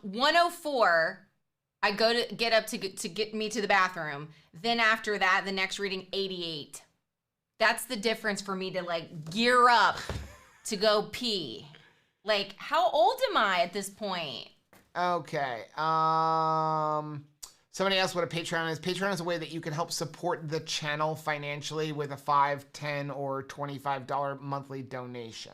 104, I go to get up to get me to the bathroom. Then after that, the next reading, 88. That's the difference for me to like gear up to go pee. Like, how old am I at this point? Okay. Somebody asked what a Patreon is. Patreon is a way that you can help support the channel financially with a $5, $10, or $25 monthly donation.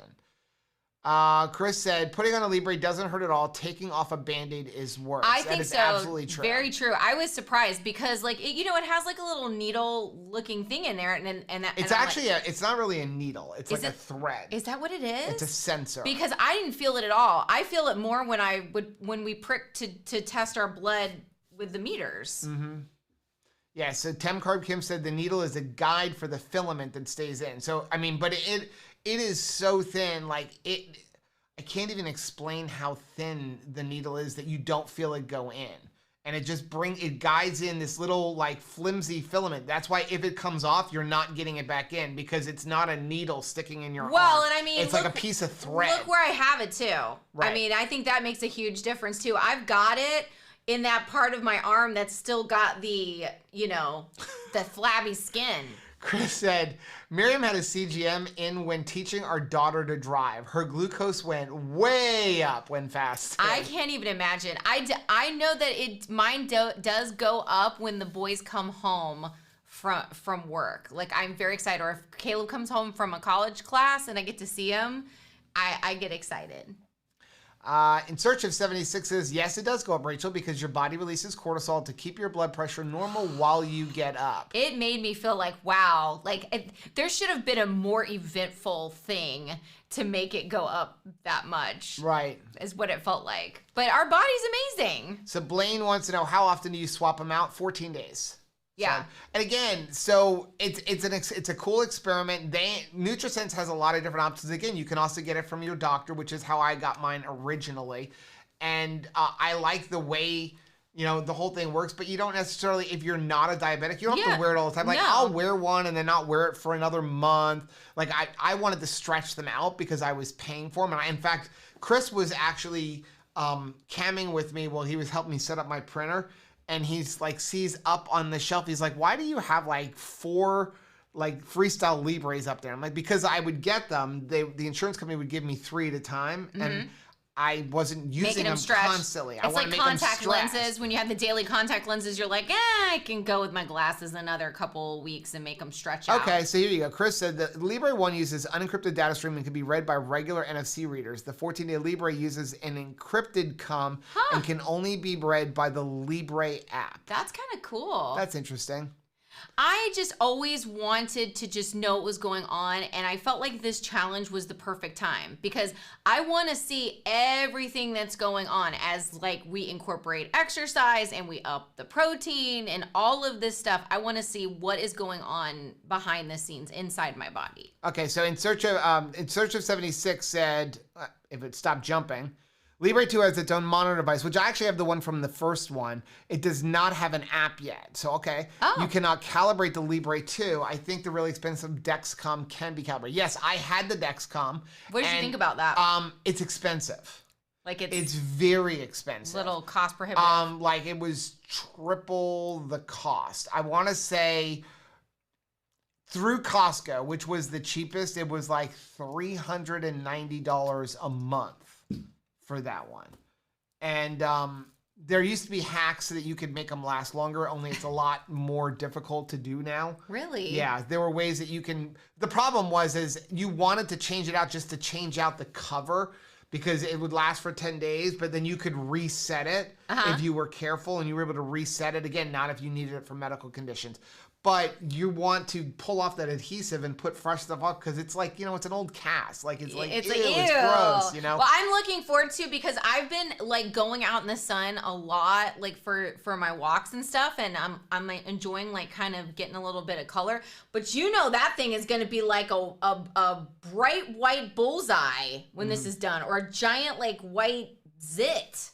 Chris said, putting on a Libre doesn't hurt at all. Taking off a Band-Aid is worse. I think so. Absolutely true. Very true. I was surprised because, like, it has like a little needle-looking thing in there, and it's actually it's not really a needle. It's like a thread. Is that what it is? It's a sensor. Because I didn't feel it at all. I feel it more when we prick to test our blood with the meters. Mm-hmm. Yeah. So Tem Carb Kim said the needle is a guide for the filament that stays in. So I mean, but it is so thin, like I can't even explain how thin the needle is that you don't feel it go in. And it guides in this little like flimsy filament. That's why if it comes off, you're not getting it back in, because it's not a needle sticking in your arm. Well, and I mean, it's like a piece of thread. Look where I have it too. Right. I mean, I think that makes a huge difference too. I've got it in that part of my arm that's still got the, the flabby skin. Chris said, Miriam had a CGM in when teaching our daughter to drive. Her glucose went way up when fasting. I can't even imagine. I know that mine does go up when the boys come home from work. Like, I'm very excited. Or if Caleb comes home from a college class and I get to see him, I get excited. In Search of 76 says, yes, it does go up, Rachel, because your body releases cortisol to keep your blood pressure normal while you get up. It made me feel like, wow, like there should have been a more eventful thing to make it go up that much. Right. Is what it felt like. But our body's amazing. So Blaine wants to know, how often do you swap them out? 14 days. Yeah. So, and again, so it's a cool experiment. NutriSense has a lot of different options. Again, you can also get it from your doctor, which is how I got mine originally. And I like the way, the whole thing works, but you don't necessarily, if you're not a diabetic, you don't have to wear it all the time. Like, no. I'll wear one and then not wear it for another month. Like, I wanted to stretch them out because I was paying for them. And in fact, Chris was actually camming with me while he was helping me set up my printer. And he's like, sees up on the shelf, he's like, why do you have like 4 like Freestyle Libres up there? I'm like, because I would get them. The insurance company would give me 3 at a time. Mm-hmm. And I wasn't using them constantly. It's like contact lenses. When you have the daily contact lenses, you're like, I can go with my glasses another couple weeks and make them stretch out. Okay, so here you go. Chris said the Libre 1 uses unencrypted data stream and can be read by regular NFC readers. The 14-day Libre uses an encrypted COM and can only be read by the Libre app. That's kind of cool. That's interesting. I just always wanted to just know what was going on, and I felt like this challenge was the perfect time because I want to see everything that's going on as like we incorporate exercise and we up the protein and all of this stuff. I want to see what is going on behind the scenes inside my body. Okay, so in Search of 76 said, if it stopped jumping, Libre 2 has its own monitor device, which I actually have the one from the first one. It does not have an app yet. So, you cannot calibrate the Libre 2. I think the really expensive Dexcom can be calibrated. Yes, I had the Dexcom. What did you think about that? It's expensive. Like it's very expensive. Little cost prohibitive. Like it was triple the cost. I want to say through Costco, which was the cheapest, it was like $390 a month for that one. And there used to be hacks so that you could make them last longer, only it's a lot more difficult to do now. Really? Yeah, there were ways that you can. The problem is you wanted to change it out just to change out the cover because it would last for 10 days, but then you could reset it if you were careful and you were able to reset it again, not if you needed it for medical conditions. But you want to pull off that adhesive and put fresh stuff up because it's like, it's an old cast. Like, it's like, ew, it's gross, Well, I'm looking forward to because I've been like going out in the sun a lot, like for my walks and stuff. And I'm like, enjoying like kind of getting a little bit of color. But that thing is going to be like a bright white bullseye when this is done, or a giant like white zit.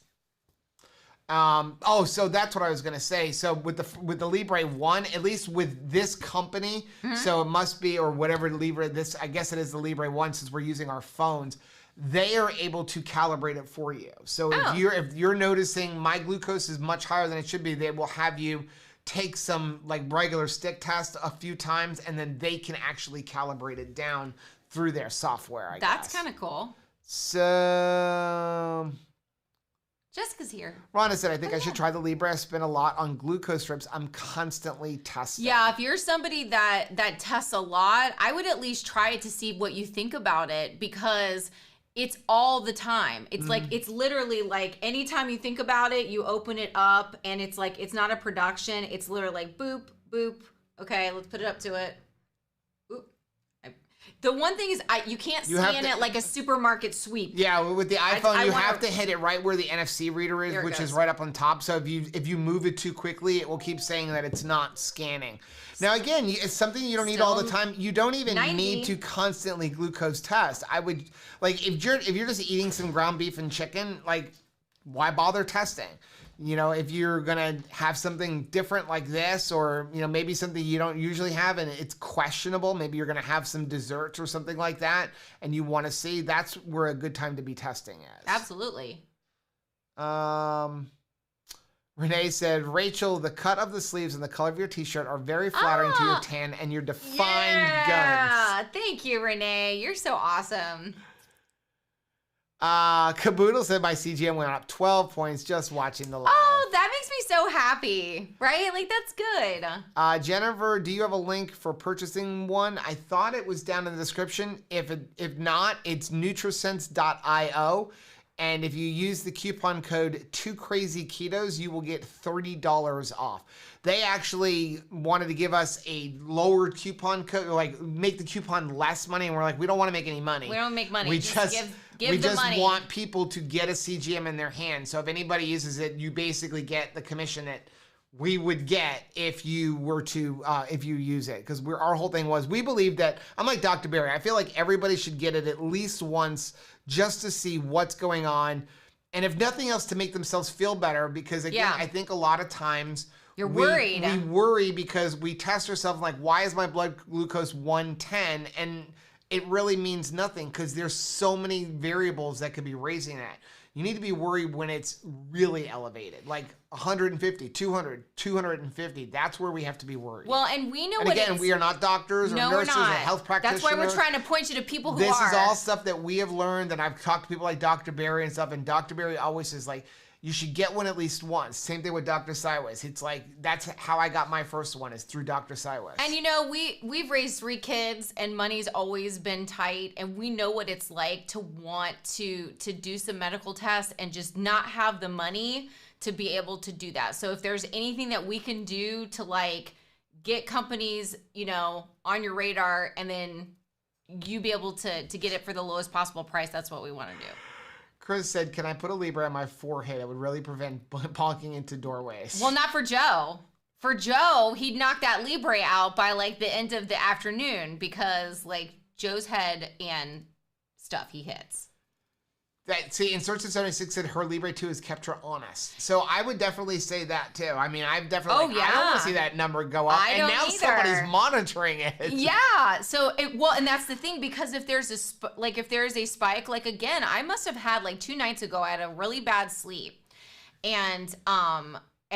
So that's what I was gonna say. So with the Libre 1, at least with this company, so it must be, or whatever Libre, I guess it is the Libre 1 since we're using our phones, they are able to calibrate it for you. So if you're noticing my glucose is much higher than it should be, they will have you take some like regular stick test a few times and then they can actually calibrate it down through their software, I guess. That's kind of cool. So Jessica's here. Rhonda said, I think I should try the Libre. I spend a lot on glucose strips. I'm constantly testing. Yeah, if you're somebody that tests a lot, I would at least try it to see what you think about it because it's all the time. It's like, it's literally like anytime you think about it, you open it up and it's like, it's not a production. It's literally like boop, boop. Okay, let's put it up to it. The one thing is, you can't scan it like a supermarket sweep. Yeah, with the iPhone, you have to hit it right where the NFC reader is, which is right up on top. So if you move it too quickly, it will keep saying that it's not scanning. Now, again, it's something you don't need all the time. You don't even need to constantly glucose test. I would, like, if you're just eating some ground beef and chicken, like, why bother testing? If you're going to have something different like this, or, maybe something you don't usually have and it's questionable, maybe you're going to have some desserts or something like that, and you want to see, that's where a good time to be testing is. Absolutely. Rhonda Renee said, Rachel, the cut of the sleeves and the color of your t-shirt are very flattering to your tan and your defined guns. Thank you, Renee. You're so awesome. Caboodle said my CGM went up 12 points just watching the live. Oh, that makes me so happy, right? Like, that's good. Jennifer, do you have a link for purchasing one? I thought it was down in the description. If not, it's nutrisense.io. And if you use the coupon code 2krazyketos, you will get $30 off. They actually wanted to give us a lower coupon code, like make the coupon less money. And we're like, we don't want to make any money. We don't make money. We just give the money. Want people to get a CGM in their hand. So if anybody uses it, you basically get the commission that we would get if you were to, if you use it. Because our whole thing was, we believe that, I'm like Dr. Barry, I feel like everybody should get it at least once just to see what's going on. And if nothing else, to make themselves feel better. Because again, I think a lot of times you're worried. We worry because we test ourselves like, why is my blood glucose 110? And it really means nothing because there's so many variables that could be raising that. You need to be worried when it's really elevated, like 150, 200, 250. That's where we have to be worried. Well, and we know and again, we are not doctors or nurses or health practitioners. That's why we're trying to point you to people who are. This is all stuff stuff that we have learned, and I've talked to people like Dr. Barry and stuff, and Dr. Barry always says, like, you should get one at least once. Same thing with Dr. Sideways. It's like, that's how I got my first one, is through Dr. Sideways. And you know, we've raised 3 kids and money's always been tight, and we know what it's like to want to do some medical tests and just not have the money to be able to do that. So if there's anything that we can do to like get companies, you know, on your radar and then you be able to get it for the lowest possible price, that's what we want to do. Chris said, can I put a Libre on my forehead? It would really prevent bonking into doorways. Well, not for Joe. For Joe, he'd knock that Libre out by like the end of the afternoon because like Joe's head and stuff he hits. See, Insurgent 76 said her Libre 2 has kept her honest. So I would definitely say that too. I mean, I've definitely, I don't want to see that number go up. I don't now either. Somebody's monitoring it. Yeah. So, and that's the thing, because if there's if there's a spike, like again, I must have had like 2 nights ago, I had a really bad sleep. And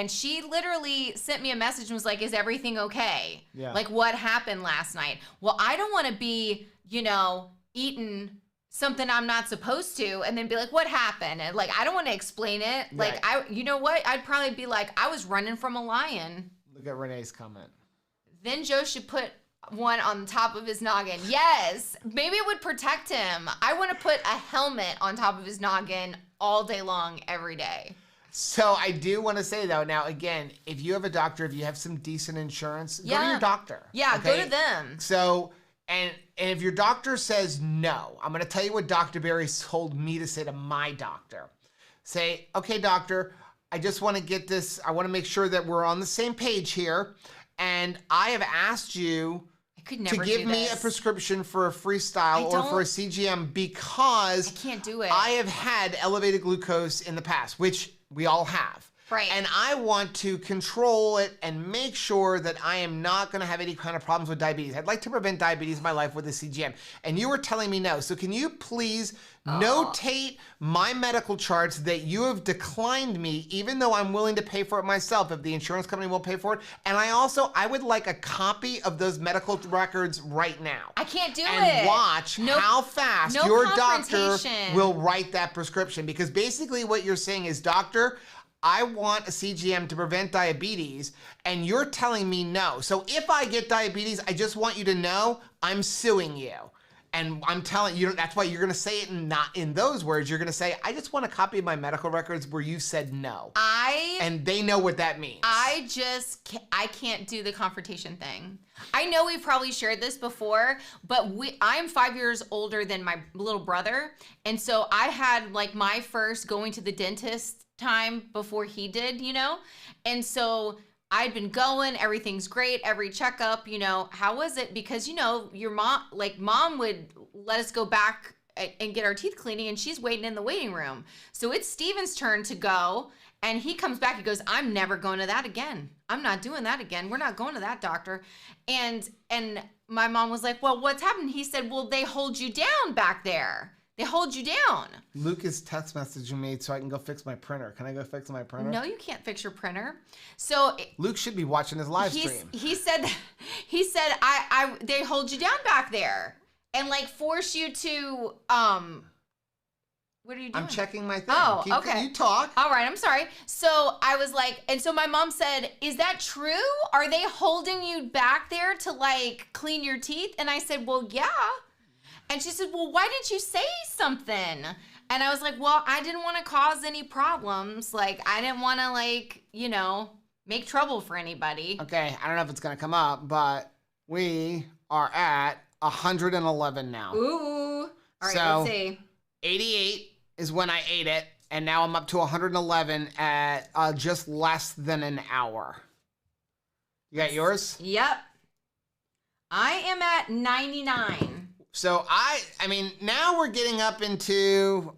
she literally sent me a message and was like, is everything okay? Yeah. Like, what happened last night? Well, I don't want to be, you know, eating something I'm not supposed to and then be like, what happened? And like, I don't want to explain it. Like, you know what? I'd probably be like, I was running from a lion. Look at Renee's comment. Then Joe should put one on top of his noggin. Yes, maybe it would protect him. I want to put a helmet on top of his noggin all day long, every day. So I do want to say though, now again, if you have a doctor, if you have some decent insurance, go to your doctor. Yeah, okay? Go to them. So, and if your doctor says no, I'm going to tell you what Dr. Barry told me to say to my doctor. Say, okay, doctor, I just want to get this. I want to make sure that we're on the same page here. And I have asked you to give me a prescription for a freestyle or for a CGM because I can't do it. I have had elevated glucose in the past, which we all have. Right. And I want to control it and make sure that I am not going to have any kind of problems with diabetes. I'd like to prevent diabetes in my life with a CGM. And you were telling me no. So can you please notate my medical charts that you have declined me, even though I'm willing to pay for it myself if the insurance company won't pay for it? And I would like a copy of those medical records right now. I can't do it. And watch how fast your doctor will write that prescription. Because basically what you're saying is, doctor, I want a CGM to prevent diabetes, and you're telling me no. So if I get diabetes, I just want you to know I'm suing you. And I'm telling you, that's why you're going to say it not in those words. You're going to say, I just want a copy of my medical records where you said no. And they know what that means. I can't do the confrontation thing. I know we've probably shared this before, but I'm 5 years older than my little brother. And so I had like my first going to the dentist time before he did, you know? And so I'd been going, everything's great, every checkup, you know, how was it? Because, you know, your mom would let us go back and get our teeth cleaning, and she's waiting in the waiting room. So it's Steven's turn to go, and he comes back, he goes, I'm never going to that again. I'm not doing that again. We're not going to that doctor. And my mom was like, well, what's happened? He said, well, they hold you down back there. They hold you down. Luke is text messaging me so I can go fix my printer. Can I go fix my printer? No, you can't fix your printer. So Luke should be watching his live stream. He said they hold you down back there and like force you to what are you doing? I'm checking my thing. Oh, okay. You talk. All right, I'm sorry. So I was like, and so my mom said, "Is that true? Are they holding you back there to like clean your teeth?" And I said, "Well, yeah." And she said, "Well, why didn't you say something?" And I was like, "Well, I didn't want to cause any problems. Like, I didn't want to, like, you know, make trouble for anybody." Okay, I don't know if it's going to come up, but we are at 111 now. Ooh. All right, so, let's see. 88 is when I ate it, and now I'm up to 111 at just less than an hour. You got yours? Yep. I am at 99. So I mean, now we're getting up into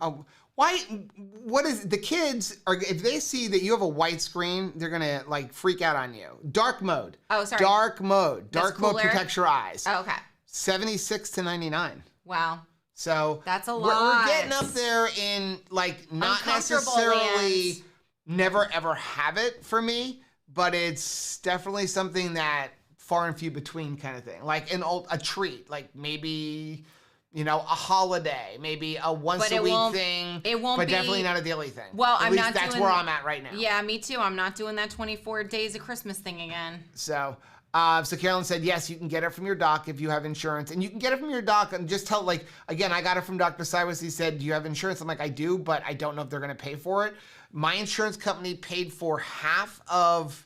what is the kids are, if they see that you have a white screen, they're gonna like freak out on you. Dark mode. Oh, sorry. Dark mode. Dark mode protects your eyes. Oh, okay. 76 to 99. Wow. So that's a lot. We're getting up there in like not necessarily never ever have it for me, but it's definitely something that far and few between kind of thing. Like a treat, like maybe, you know, a holiday, maybe a once a week thing. It won't but be, definitely not a daily thing. Well, At least that's where I'm at right now. Yeah, me too. I'm not doing that 24 days of Christmas thing again. So Carolyn said, yes, you can get it from your doc if you have insurance. And you can get it from your doc and just tell, like, again, I got it from Dr. Cyrus. He said, do you have insurance? I'm like, I do, but I don't know if they're going to pay for it. My insurance company paid for half of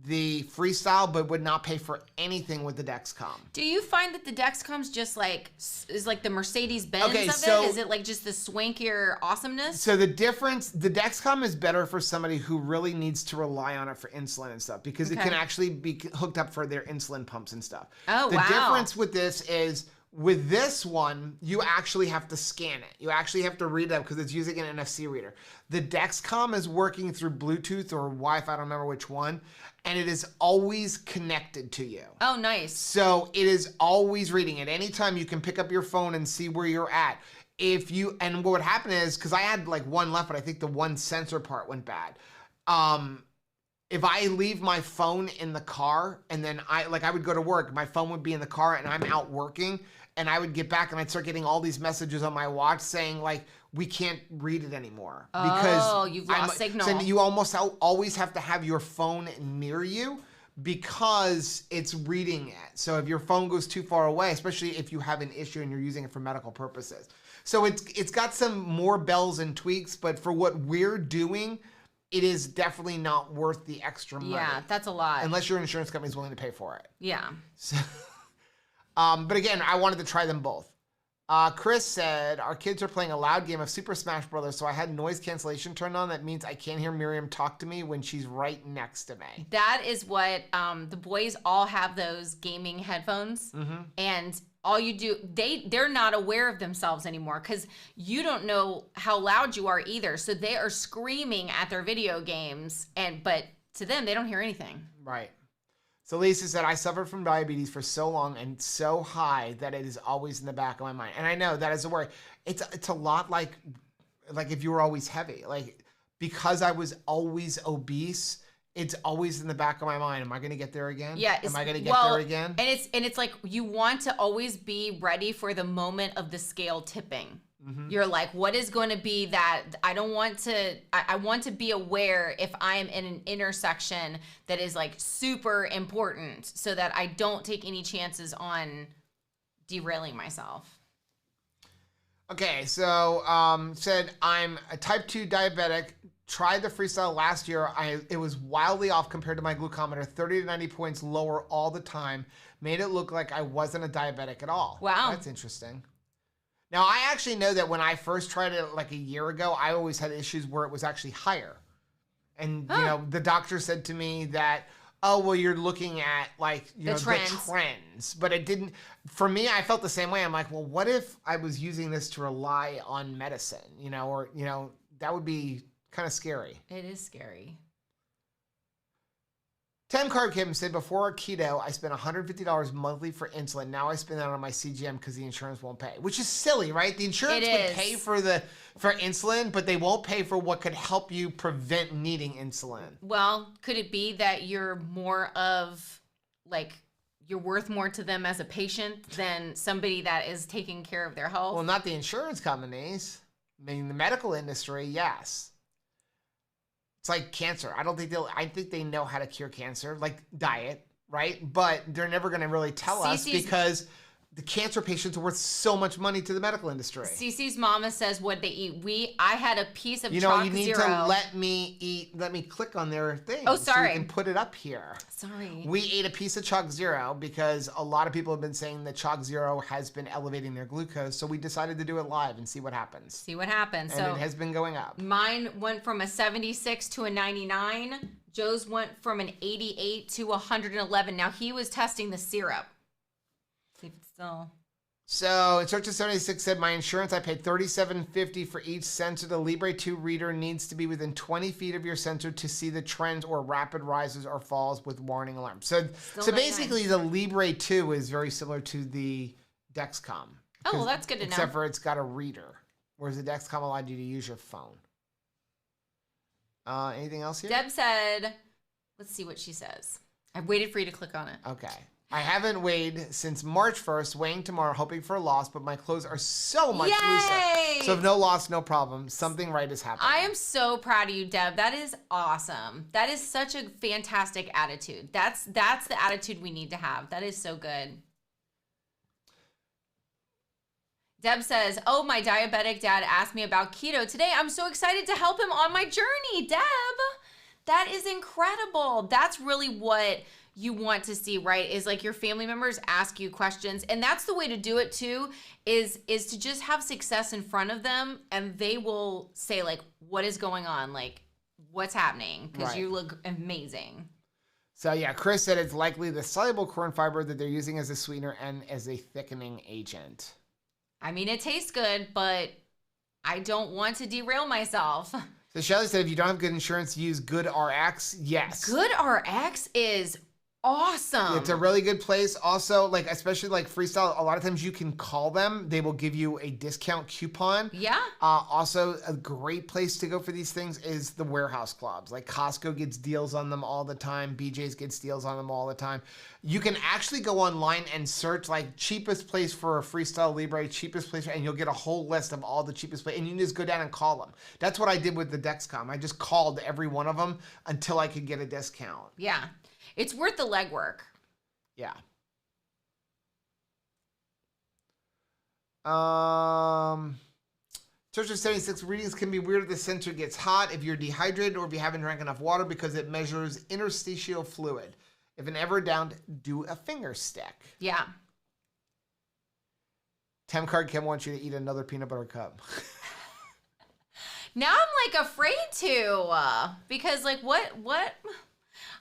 the Freestyle, but would not pay for anything with the Dexcom. Do you find that the Dexcom's just like, is like the Mercedes-Benz of it? Is it like just the swankier awesomeness? So the difference, the Dexcom is better for somebody who really needs to rely on it for insulin and stuff, because it can actually be hooked up for their insulin pumps and stuff. Oh, wow. The difference with this is, with this one, you actually have to scan it. You actually have to read it because it's using an NFC reader. The Dexcom is working through Bluetooth or Wi-Fi, I don't remember which one, and it is always connected to you. Oh, nice. So it is always reading it. Anytime you can pick up your phone and see where you're at. And what would happen is, because I had like one left, but I think the one sensor part went bad. If I leave my phone in the car and then I would go to work, my phone would be in the car and I'm out working, and I would get back and I'd start getting all these messages on my watch saying like, we can't read it anymore. Because you've lost signal. So you almost always have to have your phone near you because it's reading it. So if your phone goes too far away, especially if you have an issue and you're using it for medical purposes. So it's got some more bells and tweaks, but for what we're doing, it is definitely not worth the extra money. Yeah, that's a lot. Unless your insurance company is willing to pay for it. Yeah. So, but again, I wanted to try them both. Chris said, our kids are playing a loud game of Super Smash Brothers, so I had noise cancellation turned on. That means I can't hear Miriam talk to me when she's right next to me. That is what, the boys all have those gaming headphones. And all you do, they're not aware of themselves anymore because you don't know how loud you are either. So they are screaming at their video games, but to them, they don't hear anything. Right. So Lisa said, I suffered from diabetes for so long and so high that it is always in the back of my mind. And I know that is a worry. It's a lot like if you were always heavy. Like, because I was always obese, it's always in the back of my mind. Am I going to get there again? Yeah. Am I going to get there again? And it's like you want to always be ready for the moment of the scale tipping. You're like, what is going to be that? I want to be aware if I am in an intersection that is like super important so that I don't take any chances on derailing myself. Okay, so said I'm a type 2 diabetic. Tried the Freestyle last year. It was wildly off compared to my glucometer, 30 to 90 points lower all the time. Made it look like I wasn't a diabetic at all. Wow. That's interesting. Now, I actually know that when I first tried it like a year ago, I always had issues where it was actually higher. And, you know, the doctor said to me that, oh, well, you're looking at like, the trends. But it didn't, for me, I felt the same way. I'm like, well, what if I was using this to rely on medicine, or, that would be kind of scary. It is scary. Tim Card Kim said, before keto, I spent $150 monthly for insulin. Now I spend that on my CGM because the insurance won't pay, which is silly, right? The insurance would pay for insulin, but they won't pay for what could help you prevent needing insulin. Well, could it be that you're more of like you're worth more to them as a patient than somebody that is taking care of their health? Well, not the insurance companies. I mean, the medical industry, yes. It's like cancer. I think they know how to cure cancer, like diet, right? But they're never going to really tell us because the cancer patients are worth so much money to the medical industry. Cece's mama says what they eat. I had a piece of Chalk Zero. You need to let me click on their thing. Oh, sorry. So you can put it up here. Sorry. We ate a piece of Chalk Zero because a lot of people have been saying that Chalk Zero has been elevating their glucose. So we decided to do it live and see what happens. And it has been going up. Mine went from a 76 to a 99. Joe's went from an 88 to 111. Now he was testing the syrup. See if it's still. So, Instructor 76 said, my insurance, I paid $37.50 for each sensor. The Libre 2 reader needs to be within 20 feet of your sensor to see the trends or rapid rises or falls with warning alarms. So basically, the Libre 2 is very similar to the Dexcom. Oh, well, that's good to know. Except for it's got a reader, whereas the Dexcom allowed you to use your phone. Anything else here? Deb said, let's see what she says. I've waited for you to click on it. Okay. I haven't weighed since March 1st, weighing tomorrow, hoping for a loss, but my clothes are so much looser. So if no loss, no problem. Something right is happening. I am so proud of you, Deb. That is awesome. That is such a fantastic attitude. That's the attitude we need to have. That is so good. Deb says, oh, my diabetic dad asked me about keto today. I'm so excited to help him on my journey, Deb. That is incredible. That's really what you want to see, right? Is like your family members ask you questions. And that's the way to do it too, is to just have success in front of them and they will say like, what is going on? Like, what's happening? Because you look amazing. So yeah, Chris said it's likely the soluble corn fiber that they're using as a sweetener and as a thickening agent. I mean, it tastes good, but I don't want to derail myself. So Shelly said, if you don't have good insurance, use Good RX. Yes. Good RX is awesome. It's a really good place. Also, like, especially like Freestyle, a lot of times you can call them. They will give you a discount coupon. Yeah. Also, a great place to go for these things is the warehouse clubs. Like Costco gets deals on them all the time. BJ's gets deals on them all the time. You can actually go online and search like cheapest place for a Freestyle Libre, cheapest place, and you'll get a whole list of all the cheapest places. And you can just go down and call them. That's what I did with the Dexcom. I just called every one of them until I could get a discount. Yeah. It's worth the legwork. Yeah. Searcher 76 readings can be weird if the sensor gets hot, if you're dehydrated, or if you haven't drank enough water because it measures interstitial fluid. If an ever downed, do a finger stick. Yeah. Tem Card Kim wants you to eat another peanut butter cup. Now I'm like afraid to because like what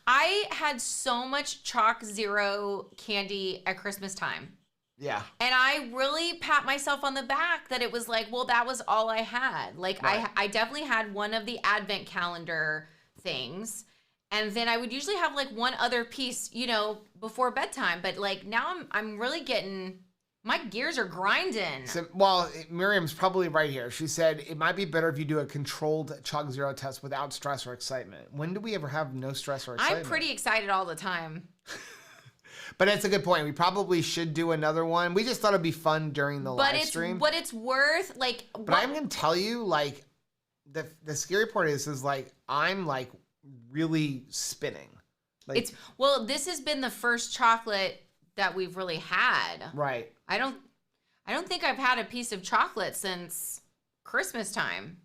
I had so much Chalk Zero candy at Christmas time. Yeah. And I really pat myself on the back that it was like, well, that was all I had. Like right. I definitely had one of the advent calendar things. And then I would usually have like one other piece, you know, before bedtime. But like now I'm really getting, my gears are grinding. So, well, Miriam's probably right here. She said it might be better if you do a controlled Chalk Zero test without stress or excitement. When do we ever have no stress or excitement? I'm pretty excited all the time. But that's a good point. We probably should do another one. We just thought it'd be fun during the live stream. But it's worth like. But I'm gonna tell you, like, the scary part is like I'm like really spinning. Like, this has been the first chocolate that we've really had. Right. I don't think I've had a piece of chocolate since Christmas time.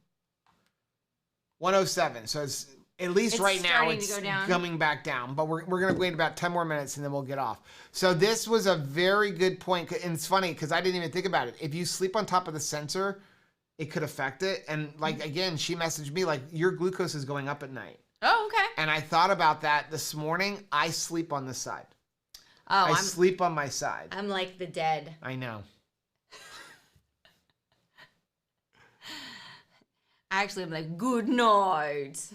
107. So it's at least right now it's coming back down. But we're going to wait about 10 more minutes and then we'll get off. So this was a very good point. And it's funny because I didn't even think about it. If you sleep on top of the sensor, it could affect it. And like, again, she messaged me like, your glucose is going up at night. Oh, okay. And I thought about that this morning. I sleep on this side. Oh, I sleep on my side. I'm like the dead. I know. Actually, I'm like, good night.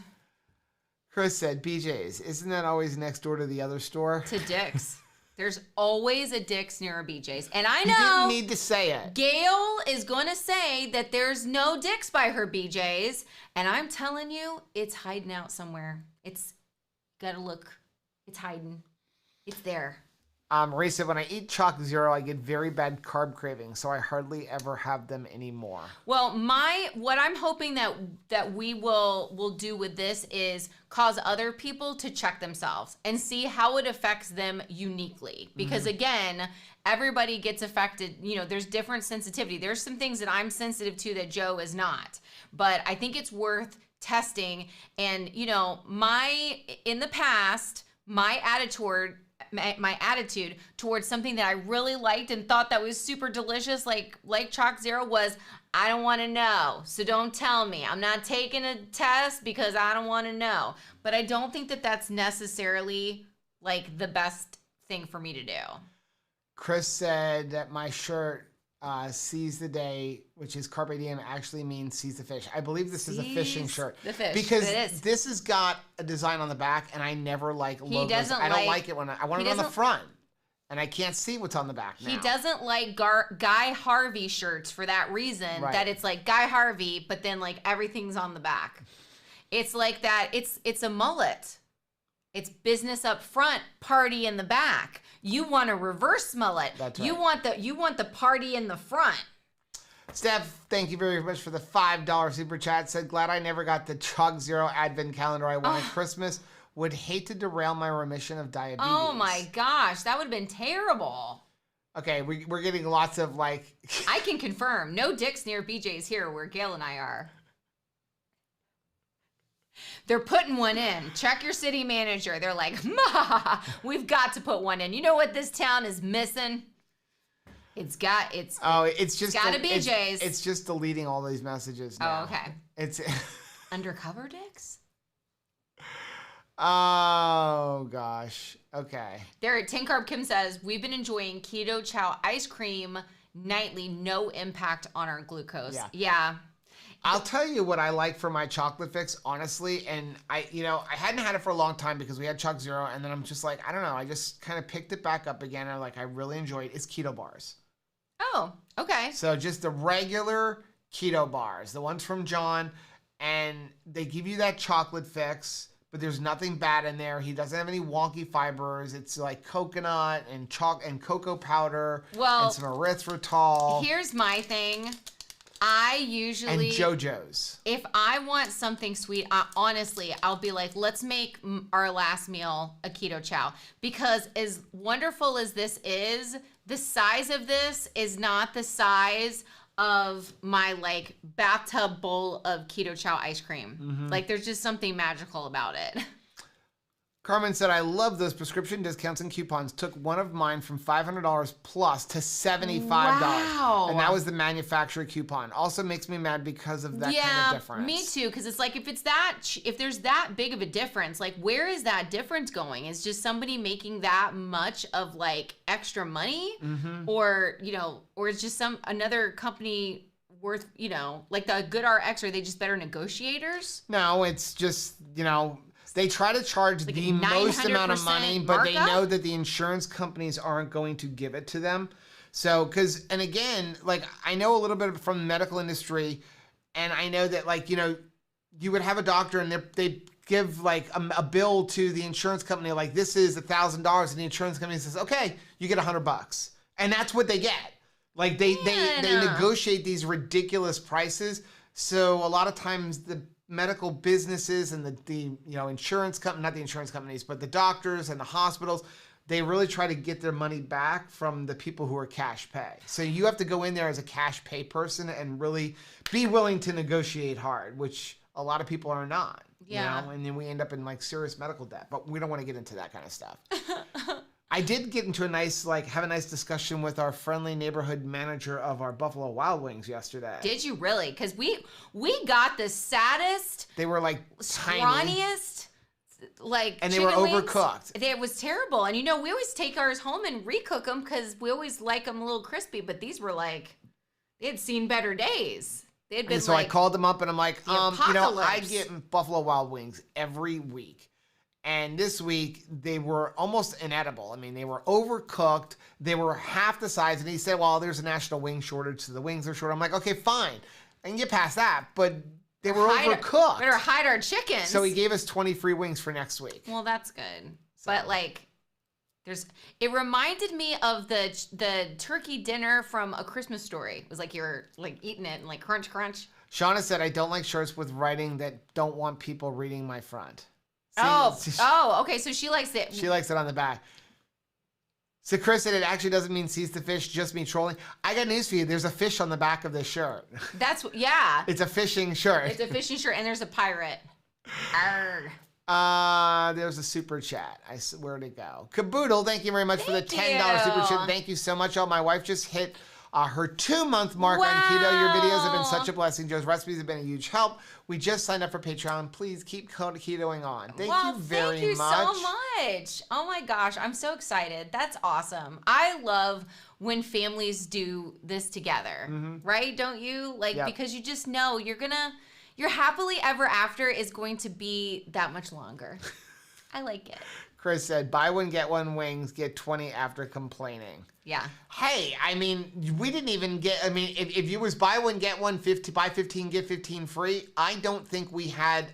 Chris said, BJ's, isn't that always next door to the other store? To Dick's. There's always a Dick's near a BJ's. And I know. You didn't need to say it. Gail is going to say that there's no Dick's by her BJ's. And I'm telling you, it's hiding out somewhere. It's got to look. It's hiding. It's there. Ray said, when I eat Chalk Zero, I get very bad carb cravings, so I hardly ever have them anymore. Well, what I'm hoping that we will do with this is cause other people to check themselves and see how it affects them uniquely. Because again, everybody gets affected. You know, there's different sensitivity. There's some things that I'm sensitive to that Joe is not. But I think it's worth testing. And, you know, in the past, my attitude towards something that I really liked and thought that was super delicious, like Chalk Zero, was I don't want to know, so don't tell me. I'm not taking a test because I don't want to know. But I don't think that that's necessarily like the best thing for me to do. Chris said that my shirt seize the day, which is carpe diem, actually means seize the fish. I believe this is a fishing shirt. The fish. Because this has got a design on the back, and I never like logos. I don't like it when I want it on the front, and I can't see what's on the back now. He doesn't like Guy Harvey shirts for that reason, that it's like Guy Harvey, but then like everything's on the back. It's like that. It's a mullet. It's business up front, party in the back. You want a reverse mullet. That's right. You want the party in the front. Steph, thank you very much for the $5 super chat. Said, glad I never got the Chalk Zero advent calendar I wanted Christmas. Would hate to derail my remission of diabetes. Oh my gosh, that would have been terrible. Okay, we're getting lots of like... I can confirm, no Dick's near BJ's here where Gail and I are. They're putting one in. Check your city manager. They're like, we've got to put one in. You know what this town is missing? It's got a BJ's. It's just deleting all these messages now. Oh, okay. It's Undercover Dick's? Oh gosh. Okay. There, Tin Carb Kim says, we've been enjoying Keto Chow ice cream nightly, no impact on our glucose. Yeah. I'll tell you what I like for my chocolate fix, honestly, and I hadn't had it for a long time because we had Chalk Zero, and then I'm just like, I don't know, I just kind of picked it back up again, and I really enjoy it. It's keto bars. Oh, okay. So just the regular keto bars, the ones from John, and they give you that chocolate fix, but there's nothing bad in there. He doesn't have any wonky fibers. It's like coconut and cocoa powder and some erythritol. Here's my thing. I usually... And JoJo's. If I want something sweet, honestly, I'll be like, let's make our last meal a Keto Chow. Because as wonderful as this is, the size of this is not the size of my bathtub bowl of Keto Chow ice cream. Mm-hmm. There's just something magical about it. Carmen said, I love those prescription discounts and coupons. Took one of mine from $500 plus to $75. Wow. And that was the manufacturer coupon. Also makes me mad because of that kind of difference. Me too. Because it's like, if there's that big of a difference, where is that difference going? Is just somebody making that much of extra money? Mm-hmm. Or it's just another company worth, the Good RX, are they just better negotiators? No, it's just, they try to charge the most amount of money, but they know that the insurance companies aren't going to give it to them. So, and again, I know a little bit from the medical industry, and I know that, you would have a doctor and they give a bill to the insurance company, this is $1,000, and the insurance company says, okay, you get $100. And that's what they get. They negotiate these ridiculous prices. So a lot of times the medical businesses and the insurance company, not the insurance companies, but the doctors and the hospitals, they really try to get their money back from the people who are cash pay. So you have to go in there as a cash pay person and really be willing to negotiate hard, which a lot of people are not. Yeah. And then we end up in serious medical debt, but we don't want to get into that kind of stuff. I did get into have a nice discussion with our friendly neighborhood manager of our Buffalo Wild Wings yesterday. Did you really? Because we got the saddest. They were scrawniest, and they were overcooked. It was terrible. And we always take ours home and recook them because we always like them a little crispy. But these were they had seen better days. They'd been and so I called them up and I'm like, I get Buffalo Wild Wings every week. And this week, they were almost inedible. I mean, they were overcooked. They were half the size. And he said, well, there's a national wing shortage, so the wings are short. I'm like, okay, fine. I can get past that. But they were overcooked. Better hide our chickens. So he gave us 20 free wings for next week. Well, that's good. So. But, like, it reminded me of the turkey dinner from A Christmas Story. It was like you're, like, eating it and, like, crunch, crunch. Shauna said, I don't like shirts with writing that don't want people reading my front. Okay. So she likes it. She likes it on the back. So Chris said it actually doesn't mean seize the fish, just mean trolling. I got news for you. There's a fish on the back of this shirt. Yeah. It's a fishing shirt. It's a fishing shirt, and there's a pirate. There's a super chat. Where'd it go? Caboodle, thank you very much for the $10 super chat. Thank you so much, y'all. My wife just hit her 2-month mark on keto. Your videos have been such a blessing. Joe's recipes have been a huge help. We just signed up for Patreon. Please keep ketoing on. Thank you very much. Thank you so much. Oh my gosh, I'm so excited. That's awesome. I love when families do this together, right? Don't you? Because you just know your happily ever after is going to be that much longer. I like it. Chris said, buy one, get one wings, get 20 after complaining. Yeah. Hey, I mean, we didn't even get, I mean, if you was buy one, get one, buy 15, get 15 free, I don't think we had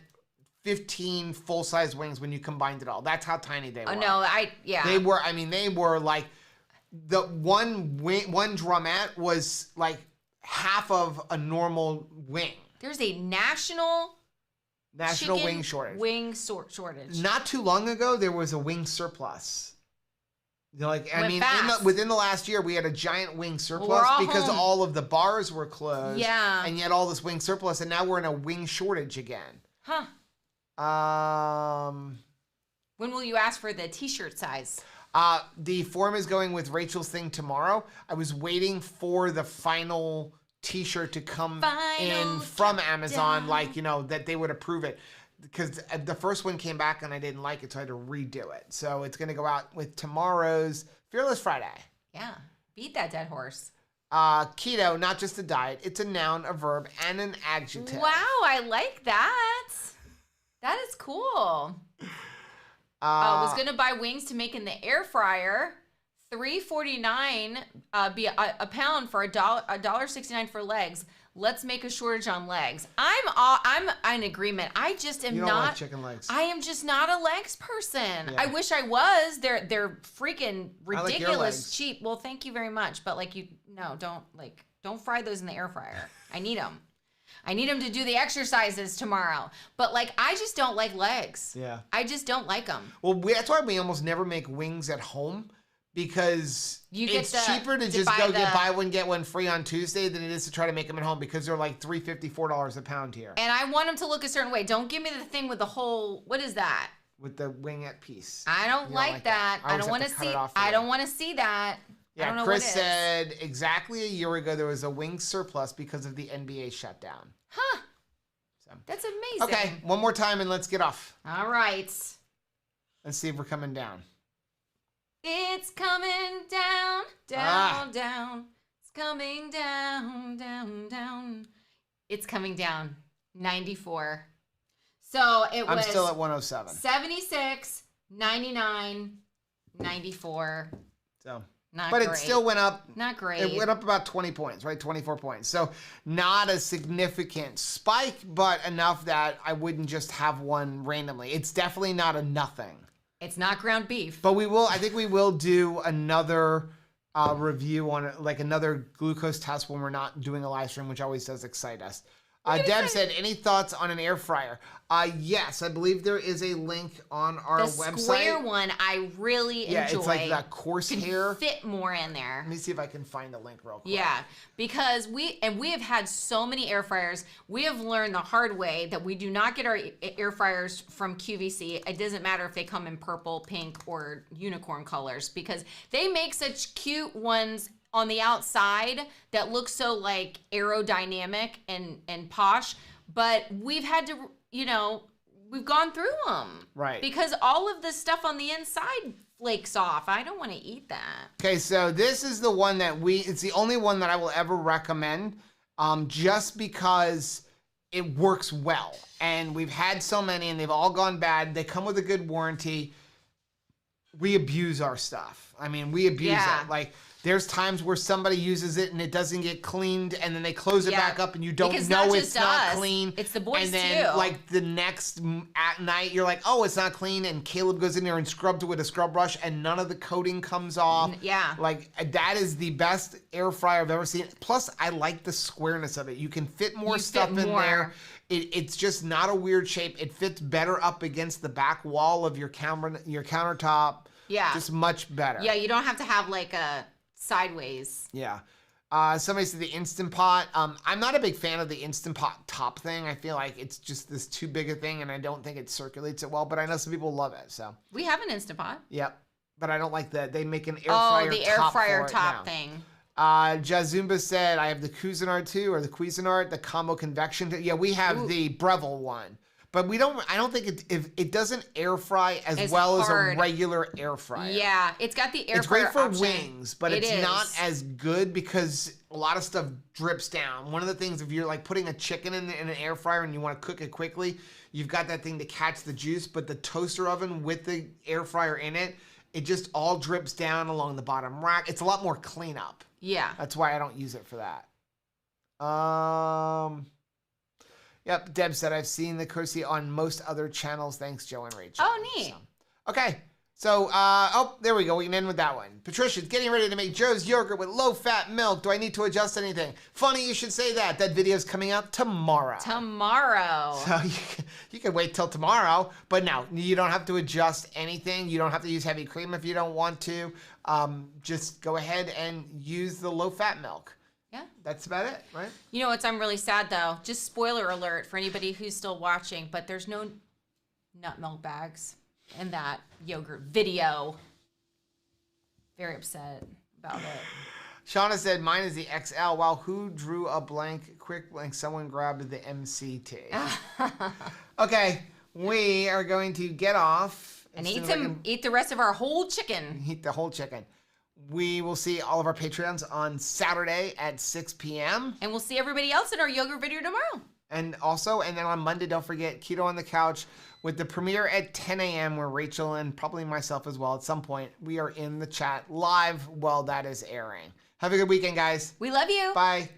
15 full-size wings when you combined it all. That's how tiny they were. Oh, no, yeah. They were like, the one drumette was like half of a normal wing. There's a national wing shortage. Shortage. Not too long ago, there was a wing surplus. Within the last year, we had a giant wing surplus because all of the bars were closed. Yeah. And yet all this wing surplus, and now we're in a wing shortage again. Huh. When will you ask for the t-shirt size? The form is going with Rachel's thing tomorrow. I was waiting for the final t-shirt to come in from Amazon, that they would approve it, because the first one came back and I didn't like it, so I had to redo it. So it's going to go out with tomorrow's Fearless Friday. Yeah, beat that dead horse. Keto, not just a diet, it's a noun, a verb, and an adjective. Wow, I like that. That is cool. I was going to buy wings to make in the air fryer. $3.49 be a pound for $1.69 for legs. Let's make a shortage on legs. I'm in agreement. I just am you don't like chicken legs. I am just not a legs person. Yeah. I wish I was. They're freaking ridiculous like cheap. Well, thank you very much, but don't fry those in the air fryer. I need them. I need them to do the exercises tomorrow. But I just don't like legs. Yeah. I just don't like them. Well, that's why we almost never make wings at home. Because it's cheaper to just go get buy one, get one free on Tuesday than it is to try to make them at home, because they're like $3.50, $4 a pound here. And I want them to look a certain way. Don't give me the thing with the whole, what is that? With the wingette piece. I don't like that. I don't want to see. I don't want to see that. Yeah, I don't know Chris what it said exactly a year ago there was a wing surplus because of the NBA shutdown. Huh. So. That's amazing. Okay, one more time and let's get off. All right. Let's see if we're coming down. It's coming down, down. It's coming down, down. It's coming down. 94. So it was. I'm still at 107. 76, 99, 94. So. Not but great. It still went up. Not great. It went up about 20 points, right? 24 points. So not a significant spike, but enough that I wouldn't just have one randomly. It's definitely not a nothing. It's not ground beef. But I think we will do another review on another glucose test when we're not doing a live stream, which always does excite us. Deb said, any thoughts on an air fryer? Yes, I believe there is a link on our website. The square one, I really enjoy. Yeah, it's like that coarse hair. Fit more in there. Let me see if I can find the link real quick. Yeah, because we have had so many air fryers. We have learned the hard way that we do not get our air fryers from QVC. It doesn't matter if they come in purple, pink, or unicorn colors, because they make such cute ones on the outside that look so aerodynamic and posh, but we've had to, we've gone through them. Right. Because all of the stuff on the inside flakes off. I don't want to eat that. Okay, so this is the one that it's the only one that I will ever recommend. just because it works well. And we've had so many and they've all gone bad. They come with a good warranty. We abuse our stuff. I mean, we abuse it. Like, there's times where somebody uses it and it doesn't get cleaned, and then they close it back up and you don't know it's not clean. It's the boys and then, too. like, the next at night, you're like, oh, it's not clean, and Caleb goes in there and scrubs it with a scrub brush, and none of the coating comes off. Yeah. Like, that is the best air fryer I've ever seen. Plus, I like the squareness of it. You can fit more stuff in there. It's just not a weird shape. It fits better up against the back wall of your countertop. Yeah. Just much better. Yeah, you don't have to have like a sideways. Yeah. Somebody said the Instant Pot. I'm not a big fan of the Instant Pot top thing. I feel like it's just this too big a thing, and I don't think it circulates it well, but I know some people love it, so. We have an Instant Pot. Yep. But I don't like that. They make an air fryer top. Oh, the air fryer top thing. Jazumba said, I have the Cuisinart too, or the Cuisinart, the combo convection. Yeah, we have the Breville one. But I don't think it doesn't air fry as well as a regular air fryer. Yeah, it's got the air fryer It's great for option. wings, but it's not as good because a lot of stuff drips down. One of the things, if you're like putting a chicken in an air fryer and you want to cook it quickly, you've got that thing to catch the juice, but the toaster oven with the air fryer in it, it just all drips down along the bottom rack. It's a lot more cleanup. Yeah. That's why I don't use it for that. Yep, Deb said, I've seen the Krazy on most other channels. Thanks, Joe and Rachel. Oh, neat. Okay. So, there we go. We can end with that one. Patricia's getting ready to make Joe's yogurt with low-fat milk. Do I need to adjust anything? Funny you should say that. That video's coming out tomorrow. Tomorrow. So, you can wait till tomorrow. But no, you don't have to adjust anything. You don't have to use heavy cream if you don't want to. Just go ahead and use the low-fat milk. Yeah. That's about it, right? You know I'm really sad, though? Just spoiler alert for anybody who's still watching, but there's no nut milk bags in that yogurt video. Very upset about it. Shauna said, mine is the XL. Wow, who drew a blank? Quick blank. Someone grabbed the MCT. Okay, we are going to get off. And eat the rest of our whole chicken. Eat the whole chicken. We will see all of our Patreons on Saturday at 6 p.m. And we'll see everybody else in our yogurt video tomorrow. And then on Monday, don't forget Keto on the Couch with the premiere at 10 a.m. where Rachel and probably myself as well at some point, we are in the chat live while that is airing. Have a good weekend, guys. We love you. Bye.